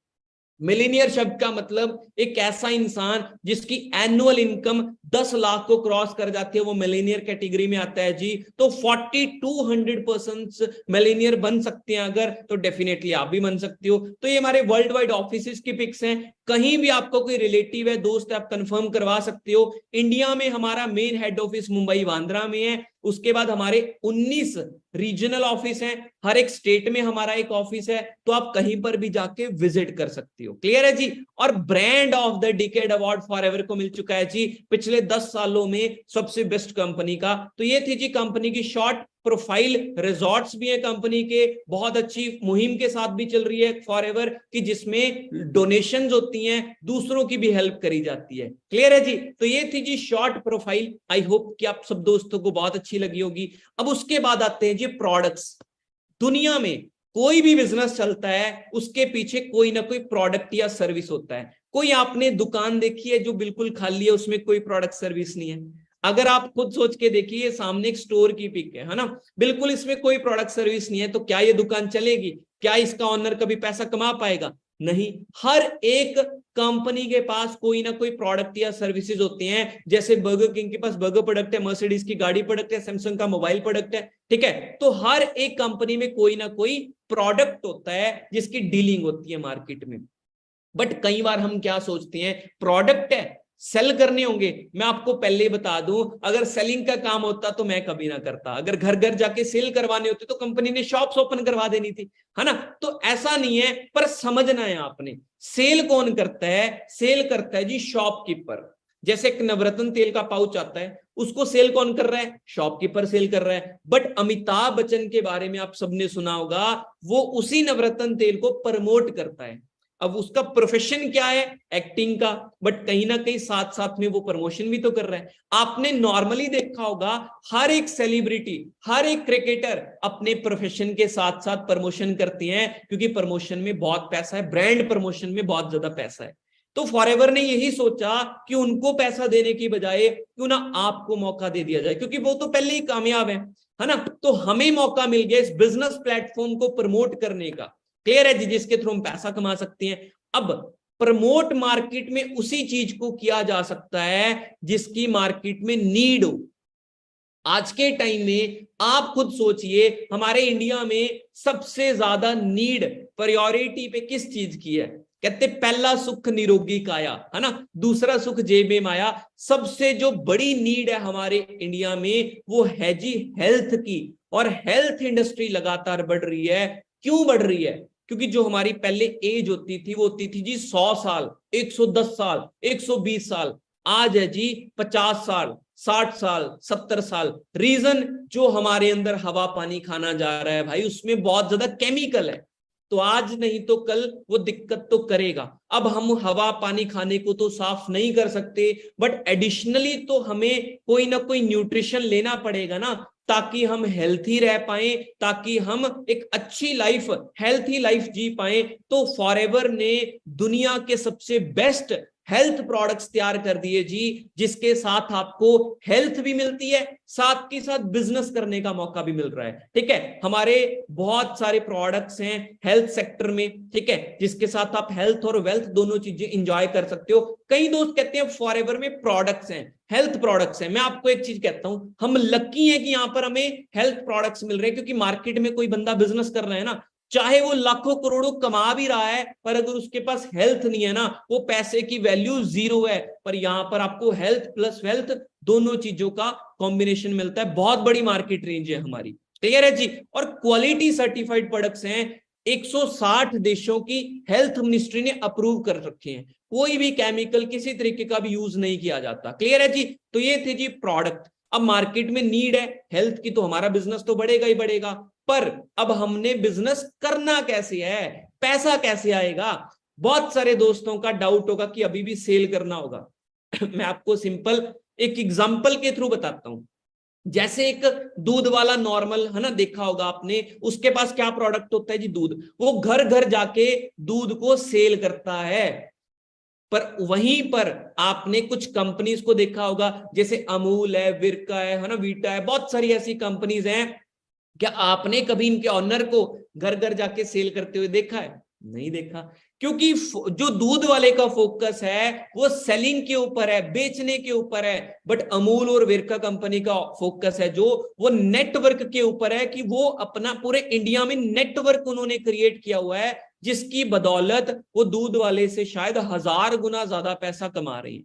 मिलीनियर शब्द का मतलब एक ऐसा इंसान जिसकी एनुअल इनकम 10 लाख को क्रॉस कर जाती है, वो मिलीनियर कैटेगरी में आता है जी। तो 4200% मिलीनियर बन सकते हैं अगर, तो डेफिनेटली आप भी बन सकते हो। तो ये हमारे वर्ल्ड वाइड ऑफिस की पिक्स हैं। कहीं भी आपको कोई रिलेटिव है, दोस्त है, आप कंफर्म करवा सकते हो। इंडिया में हमारा main head office Mumbai Bandra में है। उसके बाद हमारे 19 रीजनल ऑफिस हैं, हर एक स्टेट में हमारा एक ऑफिस है, तो आप कहीं पर भी जाके विजिट कर सकते हो। क्लियर है जी। और brand of the decade award forever को मिल चुका है जी पिछले 10 सालों में सबसे बेस्ट कंपनी का। तो ये थी जी कंपनी की शॉर्ट प्रोफाइल। रिजॉर्ट्स भी है कंपनी के, बहुत अच्छी मुहिम के साथ भी चल रही है फॉरएवर की, जिसमें डोनेशंस होती हैं, दूसरों की भी हेल्प करी जाती है। क्लियर है जी। तो ये थी जी शॉर्ट प्रोफाइल। आई होप कि आप सब दोस्तों को बहुत अच्छी लगी होगी। अब उसके बाद आते हैं जी प्रोडक्ट्स। दुनिया में कोई भी बिजनेस चलता है उसके पीछे कोई ना कोई प्रोडक्ट या सर्विस होता है। कोई आपने दुकान देखी है जो बिल्कुल खाली है, उसमें कोई प्रोडक्ट सर्विस नहीं है? अगर आप खुद सोच के देखिए, सामने एक स्टोर की पिक है ना, बिल्कुल इसमें कोई प्रोडक्ट सर्विस नहीं है, तो क्या ये दुकान चलेगी? क्या इसका ऑनर कभी पैसा कमा पाएगा? नहीं। हर एक कंपनी के पास कोई ना कोई प्रोडक्ट या सर्विसेज होते हैं। जैसे बर्गर किंग के पास बर्गर प्रोडक्ट है, मर्सिडीज की गाड़ी प्रोडक्ट है, सैमसंग का मोबाइल प्रोडक्ट है, ठीक है। तो हर एक कंपनी में कोई ना कोई प्रोडक्ट होता है जिसकी डीलिंग होती है मार्केट में। बट कई बार हम क्या सोचते हैं, प्रोडक्ट है, सेल करने होंगे। मैं आपको पहले ही बता दूं, अगर सेलिंग का काम होता तो मैं कभी ना करता। अगर घर घर जाके सेल करवाने होते तो कंपनी ने शॉप्स ओपन करवा देनी थी, है ना। तो ऐसा नहीं है, पर समझना है आपने, सेल कौन करता है? सेल करता है जी शॉपकीपर। जैसे एक नवरत्न तेल का पाउच आता है, उसको सेल कौन कर रहा है? शॉपकीपर सेल कर रहा है। बट अमिताभ बच्चन के बारे में आप सबने सुना होगा, वो उसी नवरत्न तेल को प्रमोट करता है। अब उसका प्रोफेशन क्या है? एक्टिंग का, बट कहीं ना कहीं साथ साथ में वो प्रमोशन भी तो कर रहा है। आपने नॉर्मली देखा होगा, हर एक सेलिब्रिटी, हर एक क्रिकेटर अपने प्रोफेशन के साथ साथ प्रमोशन करती हैं, क्योंकि प्रमोशन में बहुत पैसा है, ब्रांड प्रमोशन में बहुत ज्यादा पैसा है। तो फॉरएवर ने यही सोचा कि उनको पैसा देने की बजाय क्यों ना आपको मौका दे दिया जाए, क्योंकि वो तो पहले ही कामयाब है ना। तो हमें मौका मिल गया इस बिजनेस प्लेटफॉर्म को प्रमोट करने का। क्लियर है जी, जिसके थ्रू हम पैसा कमा सकते हैं। अब प्रमोट मार्केट में उसी चीज को किया जा सकता है जिसकी मार्केट में नीड हो। आज के टाइम में आप खुद सोचिए, हमारे इंडिया में सबसे ज्यादा नीड प्रायोरिटी पे किस चीज की है? कहते पहला सुख निरोगी काया, है ना, दूसरा सुख जेब में माया। सबसे जो बड़ी नीड है हमारे इंडिया में वो है जी हेल्थ की, और हेल्थ इंडस्ट्री लगातार बढ़ रही है। क्यों बढ़ रही है? क्योंकि जो हमारी पहले एज होती थी वो होती थी जी 100 साल, 110 साल, 120 साल। आज है जी 50 साल, 60 साल, 70 साल। रीजन, जो हमारे अंदर हवा पानी खाना जा रहा है भाई, उसमें बहुत ज्यादा केमिकल है। तो आज नहीं तो कल वो दिक्कत तो करेगा। अब हम हवा पानी खाने को तो साफ नहीं कर सकते, बट एडिशनली तो हमें कोई ना कोई न्यूट्रिशन लेना पड़ेगा ना, ताकि हम हेल्थी रह पाए, ताकि हम एक अच्छी लाइफ, हेल्थी लाइफ जी पाए। तो फॉरएवर ने दुनिया के सबसे बेस्ट हेल्थ प्रोडक्ट्स तैयार कर दिए जी, जिसके साथ आपको हेल्थ भी मिलती है, साथ के साथ बिजनेस करने का मौका भी मिल रहा है। ठीक है, हमारे बहुत सारे प्रोडक्ट्स हैं हेल्थ सेक्टर में, ठीक है, जिसके साथ आप हेल्थ और वेल्थ दोनों चीजें इंजॉय कर सकते हो। कई दोस्त कहते हैं फॉरएवर में प्रोडक्ट्स हैं, हेल्थ प्रोडक्ट्स हैं। मैं आपको एक चीज कहता हूं, हम लकी हैं कि यहां पर हमें हेल्थ प्रोडक्ट्स मिल रहे हैं, क्योंकि मार्केट में कोई बंदा बिजनेस कर रहा है ना, चाहे वो लाखों करोड़ों कमा भी रहा है, पर अगर उसके पास हेल्थ नहीं है ना, वो पैसे की वैल्यू जीरो है। पर यहां पर आपको हेल्थ प्लस वेल्थ दोनों चीजों का कॉम्बिनेशन मिलता है। बहुत बड़ी मार्केट रेंज है हमारी, क्लियर है जी। और क्वालिटी सर्टिफाइड प्रोडक्ट्स हैं, 160 देशों की हेल्थ मिनिस्ट्री ने अप्रूव कर रखे हैं। कोई भी केमिकल किसी तरीके का भी यूज नहीं किया जाता, क्लियर है जी। तो ये थे जी प्रोडक्ट। अब मार्केट में नीड है हेल्थ की, तो हमारा बिजनेस तो बढ़ेगा ही बढ़ेगा। पर अब हमने बिजनेस करना कैसे है, पैसा कैसे आएगा? बहुत सारे दोस्तों का डाउट होगा कि अभी भी सेल करना होगा। मैं आपको सिंपल एक एग्जांपल के थ्रू बताता हूं। जैसे एक दूध वाला नॉर्मल है ना, देखा होगा आपने, उसके पास क्या प्रोडक्ट होता है जी? दूध। वो घर घर जाके दूध को सेल करता है। पर वहीं पर आपने कुछ कंपनीज को देखा होगा, जैसे अमूल है, विरका है ना, वीटा है, बहुत सारी ऐसी कंपनीज हैं। क्या आपने कभी इनके ऑनर को घर घर जाके सेल करते हुए देखा है? नहीं देखा, क्योंकि जो दूध वाले का फोकस है वो सेलिंग के ऊपर है, बेचने के ऊपर है। बट अमूल और विरका कंपनी का फोकस है जो वो नेटवर्क के ऊपर है, कि वो अपना पूरे इंडिया में नेटवर्क उन्होंने क्रिएट किया हुआ है, जिसकी बदौलत वो दूध वाले से शायद 1000 गुना ज्यादा पैसा कमा रही है।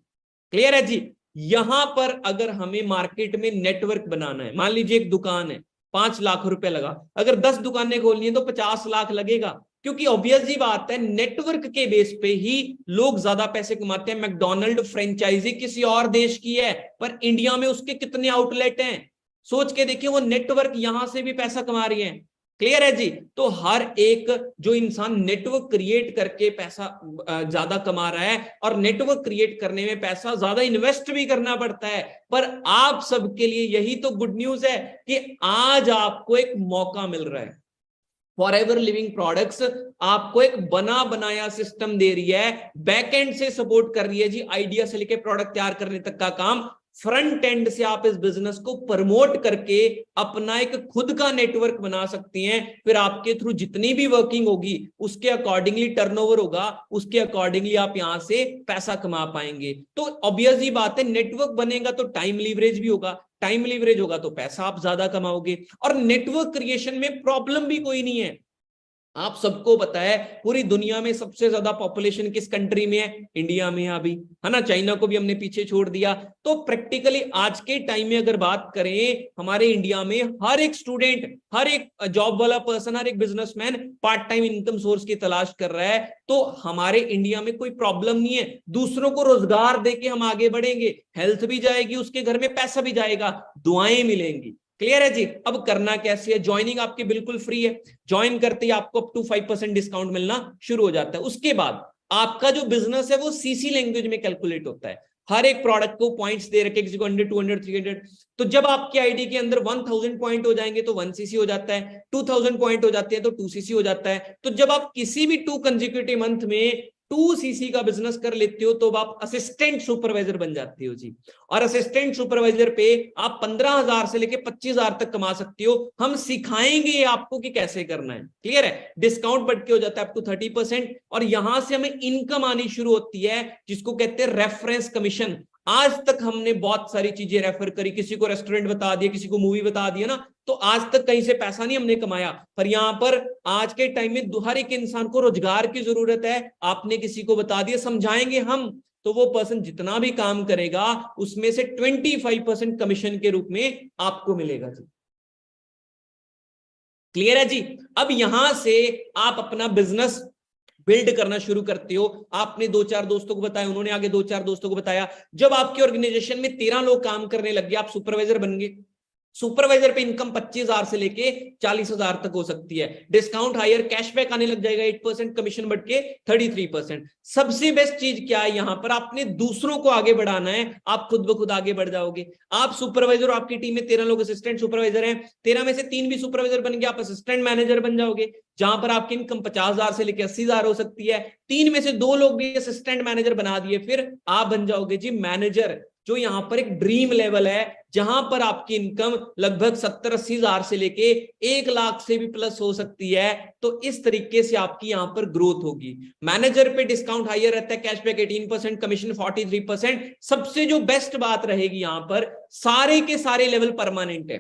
क्लियर है जी। यहां पर अगर हमें मार्केट में नेटवर्क बनाना है, मान लीजिए एक दुकान है, 5 लाख रुपए लगा, अगर 10 दुकानें खोलनी है तो 50 लाख लगेगा, क्योंकि ऑब्वियस जी बात है, नेटवर्क के बेस पे ही लोग ज्यादा पैसे कमाते हैं। मैकडोनल्ड फ्रेंचाइजी किसी और देश की है, पर इंडिया में उसके कितने आउटलेट हैं? सोच के देखिए, वो नेटवर्क यहां से भी पैसा कमा रही है। क्लियर है जी। तो हर एक जो इंसान नेटवर्क क्रिएट करके पैसा ज्यादा कमा रहा है, और नेटवर्क क्रिएट करने में पैसा ज्यादा इन्वेस्ट भी करना पड़ता है। पर आप सबके लिए यही तो गुड न्यूज है कि आज आपको एक मौका मिल रहा है। फॉरएवर लिविंग प्रोडक्ट्स आपको एक बना बनाया सिस्टम दे रही है, बैकएंड से सपोर्ट कर रही है जी, आइडिया से लेके प्रोडक्ट तैयार करने तक का काम। फ्रंट एंड से आप इस बिजनेस को प्रमोट करके अपना एक खुद का नेटवर्क बना सकती हैं। फिर आपके थ्रू जितनी भी वर्किंग होगी उसके अकॉर्डिंगली टर्नओवर होगा, उसके अकॉर्डिंगली आप यहां से पैसा कमा पाएंगे। तो ऑब्वियस ही बात है, नेटवर्क बनेगा तो टाइम लीवरेज भी होगा, टाइम लीवरेज होगा तो पैसा आप ज्यादा कमाओगे। और नेटवर्क क्रिएशन में प्रॉब्लम भी कोई नहीं है। आप सबको पता है पूरी दुनिया में सबसे ज्यादा पॉपुलेशन किस कंट्री में है? इंडिया में है अभी, है ना। चाइना को भी हमने पीछे छोड़ दिया। तो प्रैक्टिकली आज के टाइम में अगर बात करें, हमारे इंडिया में हर एक स्टूडेंट, हर एक जॉब वाला पर्सन, हर एक businessman part time income source की तलाश कर रहा है। तो हमारे इंडिया में कोई प्रॉब्लम नहीं है, दूसरों को रोजगार देके हम आगे बढ़ेंगे, हेल्थ भी जाएगी, उसके घर में पैसा भी जाएगा, दुआएं मिलेंगी। क्लियर है जी। अब करना कैसे है? ज्वाइनिंग आपकी बिल्कुल फ्री है। ज्वाइन करते ही आपको अप टू 5% डिस्काउंट मिलना शुरू हो जाता है। उसके बाद आपका जो बिजनेस है वो सीसी लैंग्वेज में कैलकुलेट होता है। हर एक प्रोडक्ट को पॉइंट्स दे रखे, किसी को 100, 200, 300। तो जब आपकी आईडी के अंदर 1000 पॉइंट हो जाएंगे तो 1 सीसी हो जाता है, 2000 पॉइंट हो जाते हैं तो 2 सीसी हो जाता है। तो जब आप किसी भी 2 कंसेक्यूटिव मंथ में 2 सीसी का बिजनेस कर लेते हो तो आप असिस्टेंट सुपरवाइजर बन जाते हो जी। और असिस्टेंट सुपरवाइजर पे आप 15,000 से लेके 25,000 तक कमा सकते हो। हम सिखाएंगे आपको कि कैसे करना है। क्लियर है। डिस्काउंट बढ़ के हो जाता है अप टू 30%। और यहां से हमें इनकम आनी शुरू होती है, जिसको कहते हैं रेफरेंस कमीशन। आज तक हमने बहुत सारी चीजें रेफर करी, किसी को रेस्टोरेंट बता दिया, किसी को मूवी बता दिया ना, तो आज तक कहीं से पैसा नहीं हमने कमाया। पर यहाँ पर आज के टाइम में हर एक इंसान को रोजगार की जरूरत है, आपने किसी को बता दिया, समझाएंगे हम, तो वो पर्सन जितना भी काम करेगा उसमें से 25% कमीशन के रूप में आपको मिलेगा जी। क्लियर है जी। अब यहां से आप अपना बिजनेस बिल्ड करना शुरू करते हो। आपने 2-4 दोस्तों को बताया, उन्होंने आगे 2-4 दोस्तों को बताया। जब आपकी ऑर्गेनाइजेशन में 13 लोग काम करने लग गए, आप सुपरवाइजर बन गए। सुपरवाइजर पे इनकम 25,000 से लेके 40,000 तक हो सकती है। डिस्काउंट हायर, कैशबैक आने लग जाएगा, 8% कमीशन बढ़ के 33%। सबसे बेस्ट चीज क्या है यहां पर, आपने दूसरों को आगे बढ़ाना है, आप खुद ब खुद आगे बढ़ जाओगे। आप सुपरवाइजर, आपकी टीम में 13 लोग असिस्टेंट सुपरवाइजर हैं, 13 में से 3 भी सुपरवाइजर बन गए, आप असिस्टेंट मैनेजर बन जाओगे, जहां पर आपकी इनकम 50,000 से लेकर 80,000 हो सकती है। 3 में से 2 लोग भी असिस्टेंट मैनेजर बना दिए, फिर आप बन जाओगे जी मैनेजर, जो यहां पर एक ड्रीम लेवल है, जहां पर आपकी इनकम लगभग 70-80 हजार से लेके 1 लाख से भी प्लस हो सकती है। तो इस तरीके से आपकी यहां पर ग्रोथ होगी। मैनेजर पे डिस्काउंट हायर रहता है, कैशबैक 18%, कमीशन 43%। सबसे जो बेस्ट बात रहेगी यहां पर, सारे के सारे लेवल परमानेंट है,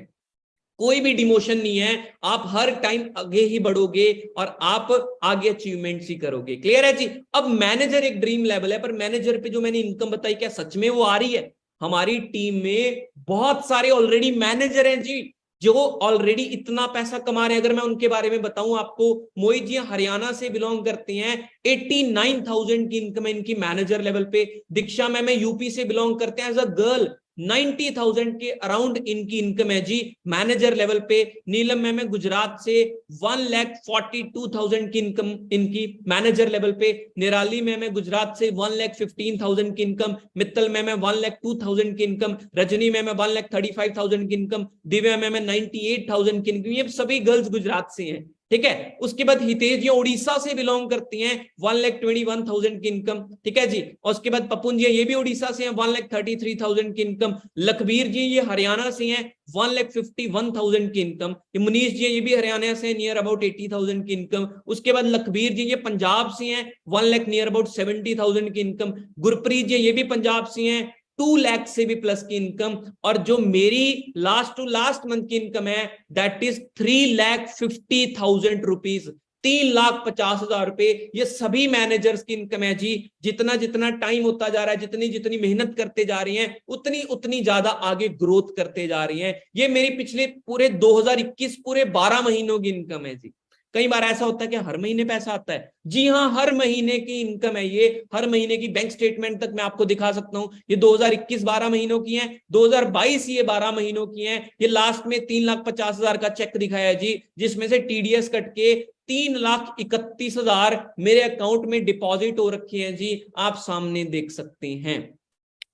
कोई भी डिमोशन नहीं है, आप हर टाइम आगे ही बढ़ोगे और आप आगे अचीवमेंट्स ही करोगे। क्लियर है जी। अब मैनेजर एक ड्रीम लेवल है, पर मैनेजर पे जो मैंने इनकम बताई, क्या सच में वो आ रही है? हमारी टीम में बहुत सारे ऑलरेडी मैनेजर हैं जी, जो ऑलरेडी इतना पैसा कमा रहे हैं। अगर मैं उनके बारे में बताऊं आपको, मोहित जी हरियाणा से बिलोंग करते हैं, 89,000 की इनकम है इनकी मैनेजर लेवल पे। दीक्षा मैम यूपी से बिलोंग करते हैं, एज अ गर्ल 90,000 के अराउंड इनकी इनकम है जी मैनेजर लेवल पे। नीलम मैम गुजरात से 1,42,000 की इनकम इनकी मैनेजर लेवल पे। निराली मैम गुजरात से 1,15,000 की इनकम। मित्तल मैम 1,02,000 की इनकम। रजनी मैम 1,35,000 की इनकम। दिव्या मैम 98,000 की इनकम। ये सभी गर्ल्स गुजरात से हैं, ठीक है। उसके बाद हितेश जी उड़ीसा से बिलोंग करती हैं, 1,21,000 की इनकम, ठीक है जी। और उसके बाद पपुन जी ये भी उड़ीसा से हैं, 1,33,000 की इनकम। लखबीर जी ये हरियाणा से हैं, 1,51,000 की इनकम। मुनीष जी ये भी हरियाणा से, नियर अबाउट 80,000 की इनकम। उसके बाद लखबीर जी ये पंजाब से हैं, 1 लाख नियर अबाउट 70,000 की इनकम। गुरप्रीत जी ये भी पंजाब से हैं, 2 लाख से भी प्लस की इनकम। और जो मेरी लास्ट टू लास्ट मंथ की इनकम है, दैट इज 3,50,000 रुपीज, 3,50,000 रुपए। ये सभी मैनेजर्स की इनकम है जी। जितना जितना टाइम होता जा रहा है, जितनी जितनी मेहनत करते जा रही हैं, उतनी उतनी ज्यादा आगे ग्रोथ करते जा रही हैं। ये मेरी पिछले पूरे 2021 पूरे 12 महीनों की इनकम है जी। कई बार ऐसा होता है कि हर महीने पैसा आता है, जी हाँ, हर महीने की इनकम है ये। हर महीने की बैंक स्टेटमेंट तक मैं आपको दिखा सकता हूं। ये 2021 12 महीनों की है, 2022 ये 12 महीनों की है। ये लास्ट में 3,50,000 का चेक दिखाया जी, जिसमें से टीडीएस कट के 3,31,000 मेरे अकाउंट में डिपॉजिट हो रखे हैं जी, आप सामने देख सकते हैं।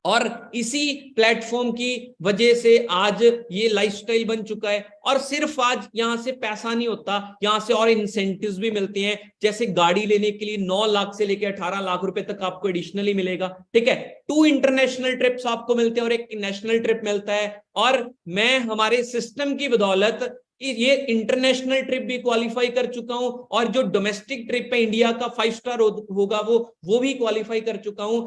और इसी प्लेटफॉर्म की वजह से आज ये लाइफस्टाइल बन चुका है। और सिर्फ आज यहां से पैसा नहीं होता, यहां से और इंसेंटिव्स भी मिलते हैं। जैसे गाड़ी लेने के लिए 9 लाख से लेकर 18 लाख रुपए तक आपको एडिशनली मिलेगा, ठीक है। 2 इंटरनेशनल ट्रिप्स आपको मिलते हैं और एक नेशनल ट्रिप मिलता है। और मैं हमारे सिस्टम की बदौलत ये इंटरनेशनल ट्रिप भी क्वालिफाई कर चुका हूं, और जो डोमेस्टिक ट्रिप है इंडिया का 5 स्टार होगा वो भी क्वालिफाई कर चुका हूं।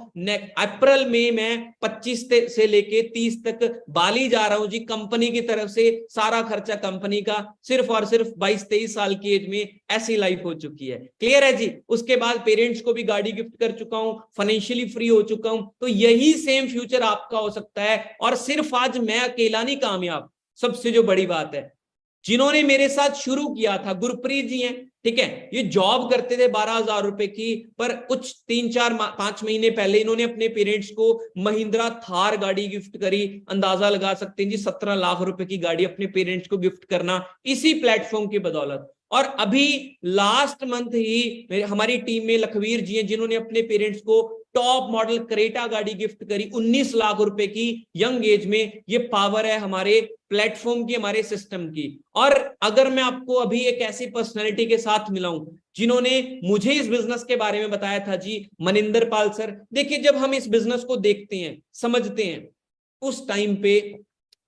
अप्रैल में मैं 25 से लेके 30 तक बाली जा रहा हूं जी, कंपनी की तरफ से सारा खर्चा कंपनी का, सिर्फ और सिर्फ 22-23 साल की एज में ऐसी लाइफ हो चुकी है। क्लियर है जी। उसके बाद पेरेंट्स को भी गाड़ी गिफ्ट कर चुका हूं, फाइनेंशियली फ्री हो चुका हूं। तो यही सेम फ्यूचर आपका हो सकता है। और सिर्फ आज मैं अकेला नहीं कामयाब, सबसे जो बड़ी बात है, जिन्होंने मेरे साथ शुरू किया था, गुरप्रीत जी हैं, ठीक है। ये जॉब करते थे 12,000 रुपए की, पर कुछ 3-4-5 महीने पहले इन्होंने अपने पेरेंट्स को महिंद्रा थार गाड़ी गिफ्ट करी। अंदाजा लगा सकते हैं जी, 17 लाख रुपए की गाड़ी अपने पेरेंट्स को गिफ्ट करना इसी प्लेटफॉर्म की बदौलत। और अभी लास्ट मंथ ही हमारी टीम में लखवीर जी हैं, जिन्होंने अपने पेरेंट्स को टॉप मॉडल क्रेटा गाड़ी गिफ्ट करी 19 लाख रुपए की यंग एज में। ये पावर है हमारे प्लेटफॉर्म की, हमारे सिस्टम की। और अगर मैं आपको अभी एक ऐसी पर्सनैलिटी के साथ मिलाऊं जिन्होंने मुझे इस बिजनेस के बारे में बताया था जी, मनिंदर पाल सर। देखिए, जब हम इस बिजनेस को देखते हैं, समझते हैं, उस टाइम पे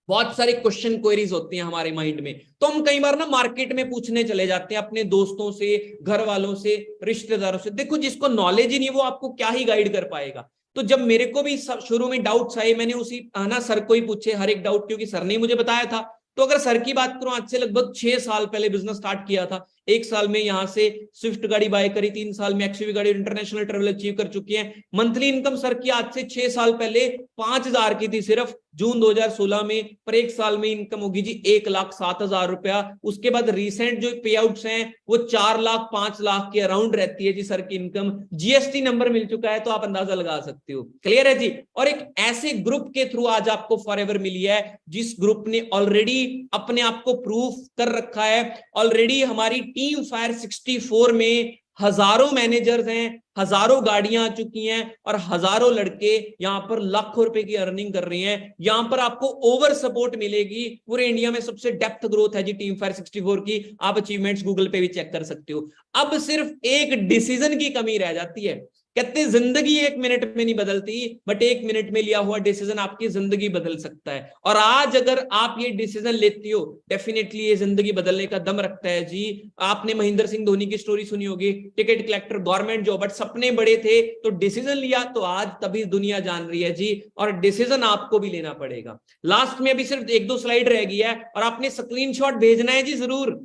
बहुत सारे क्वेश्चन क्वेरीज होती हैं हमारे माइंड में। तो हम कई बार ना मार्केट में पूछने चले जाते हैं अपने दोस्तों से, घर वालों से, रिश्तेदारों से। देखो, जिसको नॉलेज ही नहीं वो आपको क्या ही गाइड कर पाएगा। तो जब मेरे को भी शुरू में डाउट्स आए, मैंने उसी ना सर को ही पूछे हर एक डाउट, क्योंकि सर ने मुझे बताया था। तो अगर सर की बात करूं, आज से लगभग 6 साल पहले बिजनेस स्टार्ट किया था। 1 साल में यहां से स्विफ्ट गाड़ी बाय करी, 3 साल में एक्सयूवी गाड़ी इंटरनेशनल ट्रेवल अचीव कर चुकी है। मंथली इनकम सर की आज से 6 साल पहले 5,000 की थी सिर्फ जून 2016 में, पर 1 साल में इनकम होगी जी 1,07,000 रुपया। उसके बाद रिसेंट जो पे आउट्स हैं वो 4 लाख 5 लाख के अराउंड रहती है जी सर की इनकम। जीएसटी नंबर मिल चुका है तो आप अंदाजा लगा सकते हो। क्लियर है जी। और एक ऐसे ग्रुप के थ्रू आज आपको फॉरएवर मिली है, जिस ग्रुप ने ऑलरेडी अपने आप को प्रूफ कर रखा है। ऑलरेडी हमारी टीम फायर 64 में हजारों मैनेजर्स हैं, हजारों गाड़ियां आ चुकी हैं और हजारों लड़के यहां पर लाखों रुपए की अर्निंग कर रहे हैं। यहां पर आपको ओवर सपोर्ट मिलेगी। पूरे इंडिया में सबसे डेप्थ ग्रोथ है जी टीम फायर 64 की। आप अचीवमेंट्स गूगल पे भी चेक कर सकते हो। अब सिर्फ एक डिसीजन की कमी रह जाती है। कहते जिंदगी 1 मिनट में नहीं बदलती, बट 1 मिनट में लिया हुआ डिसीजन आपकी जिंदगी बदल सकता है। और आज अगर आप ये डिसीजन लेती हो, डेफिनेटली ये जिंदगी बदलने का दम रखता है जी। आपने महेंद्र सिंह धोनी की स्टोरी सुनी होगी, ticket collector, government job, but सपने बड़े थे तो डिसीजन लिया, तो आज तभी दुनिया जान रही है जी। और डिसीजन आपको भी लेना पड़ेगा। लास्ट में अभी सिर्फ 1-2 स्लाइड रह गई है और आपने स्क्रीनशॉट भेजना है जी जरूर,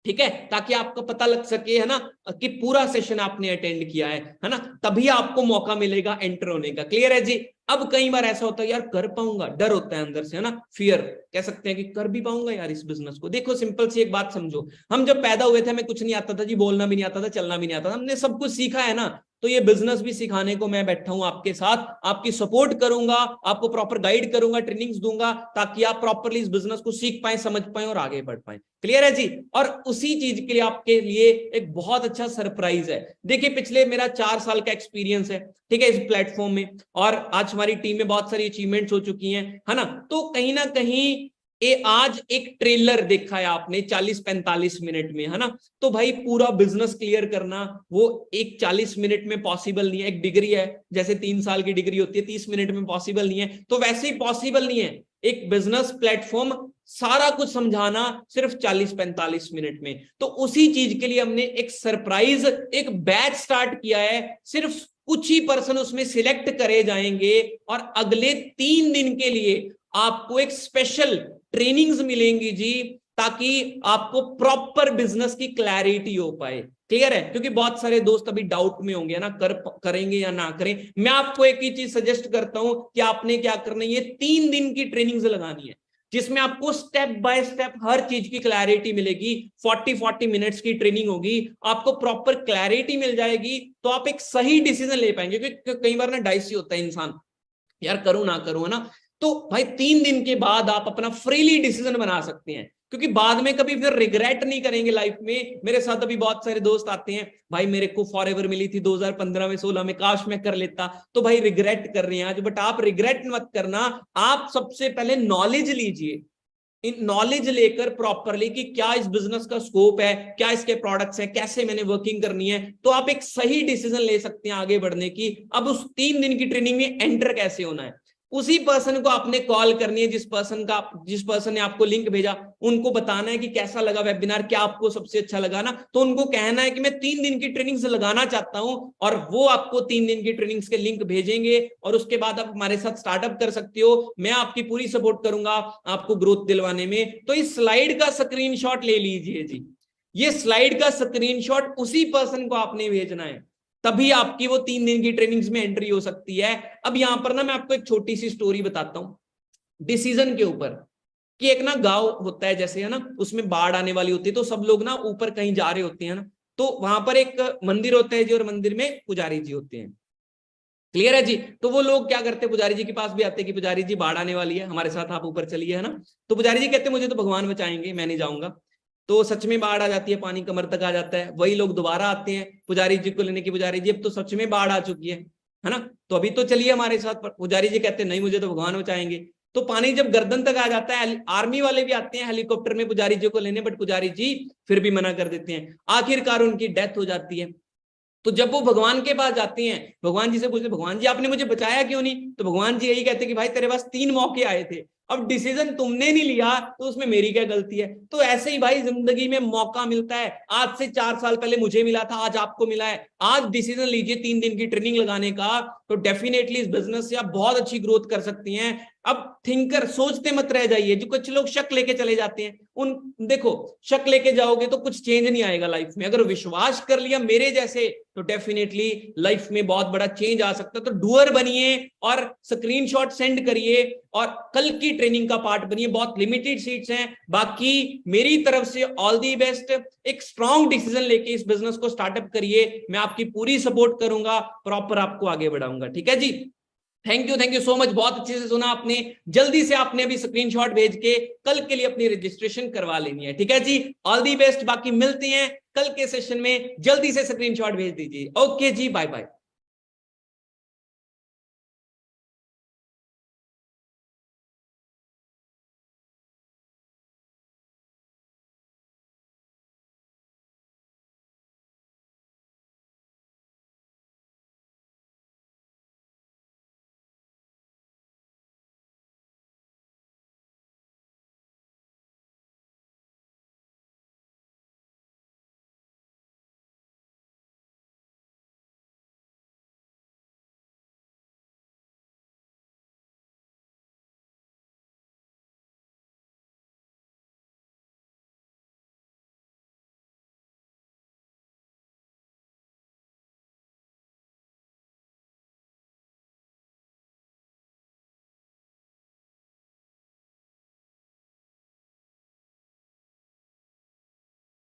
ठीक है, ताकि आपको पता लग सके, है ना, कि पूरा सेशन आपने अटेंड किया है ना, तभी आपको मौका मिलेगा एंटर होने का। क्लियर है जी। अब कई बार ऐसा होता है यार कर पाऊंगा, डर होता है अंदर से, है ना, फियर, कह सकते हैं कि कर भी पाऊंगा यार इस बिजनेस को। देखो सिंपल सी एक बात समझो, हम जब पैदा हुए थे हमें कुछ नहीं आता था जी, बोलना भी नहीं आता था, चलना भी नहीं आता था, हमने सब कुछ सीखा है ना। तो ये बिजनेस भी सिखाने को मैं बैठा हूं आपके साथ, आपकी सपोर्ट करूंगा, आपको प्रॉपर गाइड करूंगा, ट्रेनिंग्स दूंगा, ताकि आप प्रॉपरली इस बिजनेस को सीख पाए, समझ पाए और आगे बढ़ पाए। क्लियर है जी। और उसी चीज के लिए आपके लिए एक बहुत अच्छा सरप्राइज है। देखिए पिछले मेरा 4 साल का एक्सपीरियंस है, ठीक है, इस प्लेटफॉर्म में, और आज हमारी टीम में बहुत सारी अचीवमेंट्स हो चुकी हैं, है ना। तो कहीं ना कहीं ये आज एक ट्रेलर देखा है आपने 40-45 मिनट में, है ना। तो भाई पूरा बिजनेस क्लियर करना वो एक 40 मिनट में पॉसिबल नहीं है। एक डिग्री है, जैसे 3 साल की डिग्री होती है, 30 मिनट में पॉसिबल नहीं है, तो वैसे ही पॉसिबल नहीं है एक बिजनेस प्लेटफॉर्म सारा कुछ समझाना सिर्फ 40-45 मिनट में। तो उसी चीज के लिए हमने एक सरप्राइज, एक बैच स्टार्ट किया है। सिर्फ कुछ ही पर्सन उसमें सिलेक्ट करे जाएंगे और अगले 3 दिन के लिए आपको एक स्पेशल ट्रेनिंग्स मिलेंगी जी, ताकि आपको प्रॉपर बिजनेस की क्लैरिटी हो पाए। क्लियर है। क्योंकि बहुत सारे दोस्त अभी डाउट में होंगे ना, करेंगे या ना करें। मैं आपको एक ही चीज सजेस्ट करता हूं कि आपने क्या करना है, ये 3 दिन की ट्रेनिंग्स लगानी है, जिसमें आपको स्टेप बाय स्टेप हर चीज की क्लैरिटी मिलेगी। 40 मिनट्स की ट्रेनिंग होगी, आपको प्रॉपर क्लैरिटी मिल जाएगी, तो आप एक सही डिसीजन ले पाएंगे। क्योंकि कई बार ना डाइसी होता है इंसान, यार करूं ना करूं, है ना। तो भाई 3 दिन के बाद आप अपना फ्रीली डिसीजन बना सकते हैं, क्योंकि बाद में कभी फिर रिग्रेट नहीं करेंगे लाइफ में। मेरे साथ अभी बहुत सारे दोस्त आते हैं, भाई मेरे को फॉरएवर मिली थी 2015 में 16 में, काश मैं कर लेता, तो भाई रिग्रेट कर रहे हैं आज। बट आप रिग्रेट मत करना, आप सबसे पहले नॉलेज लीजिए। इन नॉलेज लेकर प्रॉपरली कि क्या इस बिजनेस का स्कोप है, क्या इसके प्रोडक्ट्स हैं, कैसे मैंने वर्किंग करनी है, तो आप एक सही डिसीजन ले सकते हैं आगे बढ़ने की। अब उस 3 दिन की ट्रेनिंग में एंटर कैसे होना है, उसी पर्सन को आपने कॉल करनी है, जिस पर्सन ने आपको लिंक भेजा, उनको बताना है कि कैसा लगा वेबिनार, क्या आपको सबसे अच्छा लगा ना। तो उनको कहना है कि मैं 3 दिन की ट्रेनिंग्स लगाना चाहता हूं, और वो आपको 3 दिन की ट्रेनिंग्स के लिंक भेजेंगे, और उसके बाद आप हमारे साथ स्टार्टअप कर सकते हो। मैं आपकी पूरी सपोर्ट करूंगा आपको ग्रोथ दिलवाने में। तो इस स्लाइड का स्क्रीनशॉट ले लीजिए जी, ये स्लाइड का स्क्रीनशॉट उसी पर्सन को आपने भेजना है, तभी आपकी वो 3 दिन की ट्रेनिंग्स में एंट्री हो सकती है। अब यहां पर ना मैं आपको एक छोटी सी स्टोरी बताता हूं डिसीजन के ऊपर, कि एक ना गांव होता है जैसे, है ना, उसमें बाढ़ आने वाली होती है, तो सब लोग ना ऊपर कहीं जा रहे होते हैं ना, तो वहां पर एक मंदिर होता है जी, और मंदिर में पुजारी जी होते हैं। क्लियर है जी। तो वो लोग क्या करते हैं, पुजारी जी के पास भी आते हैं कि पुजारी जी बाढ़ आने वाली है, हमारे साथ आप ऊपर चलिए, है ना। तो पुजारी जी कहते हैं मुझे तो भगवान बचाएंगे, मैं नहीं जाऊंगा। तो सच में बाढ़ आ जाती है, पानी कमर तक आ जाता है। वही लोग दोबारा आते हैं पुजारी जी को लेने की, पुजारी जी अब तो सच में बाढ़ आ चुकी है ना, तो अभी तो चलिए हमारे साथ। पुजारी जी कहते हैं नहीं, मुझे तो भगवान बचाएंगे। तो पानी जब गर्दन तक आ जाता है, आर्मी वाले भी आते हैं हेलीकॉप्टर में पुजारी जी को लेने, बट पुजारी जी फिर भी मना कर देते हैं। आखिरकार उनकी डेथ हो जाती है। तो जब वो भगवान के पास जाते हैं, भगवान जी से पूछते भगवान जी आपने मुझे बचाया क्यों नहीं, तो भगवान जी यही कहते कि भाई तेरे पास 3 मौके आए थे, अब डिसीजन तुमने नहीं लिया तो उसमें मेरी क्या गलती है। तो ऐसे ही भाई जिंदगी में मौका मिलता है, आज से 4 साल पहले मुझे मिला था, आज आपको मिला है। आज डिसीजन लीजिए 3 दिन की ट्रेनिंग लगाने का, तो डेफिनेटली इस बिजनेस से आप बहुत अच्छी ग्रोथ कर सकती हैं। अब थिंकर, सोचते मत रह जाइए। जो कुछ लोग शक लेके चले जाते हैं, उन देखो शक लेके जाओगे तो कुछ चेंज नहीं आएगा लाइफ में। अगर विश्वास कर लिया मेरे जैसे तो डेफिनेटली लाइफ में बहुत बड़ा चेंज आ सकता है। तो डूअर बनिए और स्क्रीनशॉट सेंड करिए और कल की ट्रेनिंग का पार्ट बनिए। बहुत लिमिटेड सीट्स हैं, बाकी मेरी तरफ से ऑल दी बेस्ट। एक स्ट्रॉन्ग डिसीजन लेके इस बिजनेस को स्टार्टअप करिए, मैं आपकी पूरी सपोर्ट करूंगा, प्रॉपर आपको आगे बढ़ाऊंगा। ठीक है जी, थैंक यू सो मच, बहुत अच्छे से सुना आपने। जल्दी से आपने अभी स्क्रीनशॉट भेज के कल के लिए अपनी रजिस्ट्रेशन करवा लेनी है। ठीक है जी, ऑल दी बेस्ट। बाकी मिलते हैं कल के सेशन में, जल्दी से स्क्रीनशॉट भेज दीजिए। ओके जी, बाय बाय।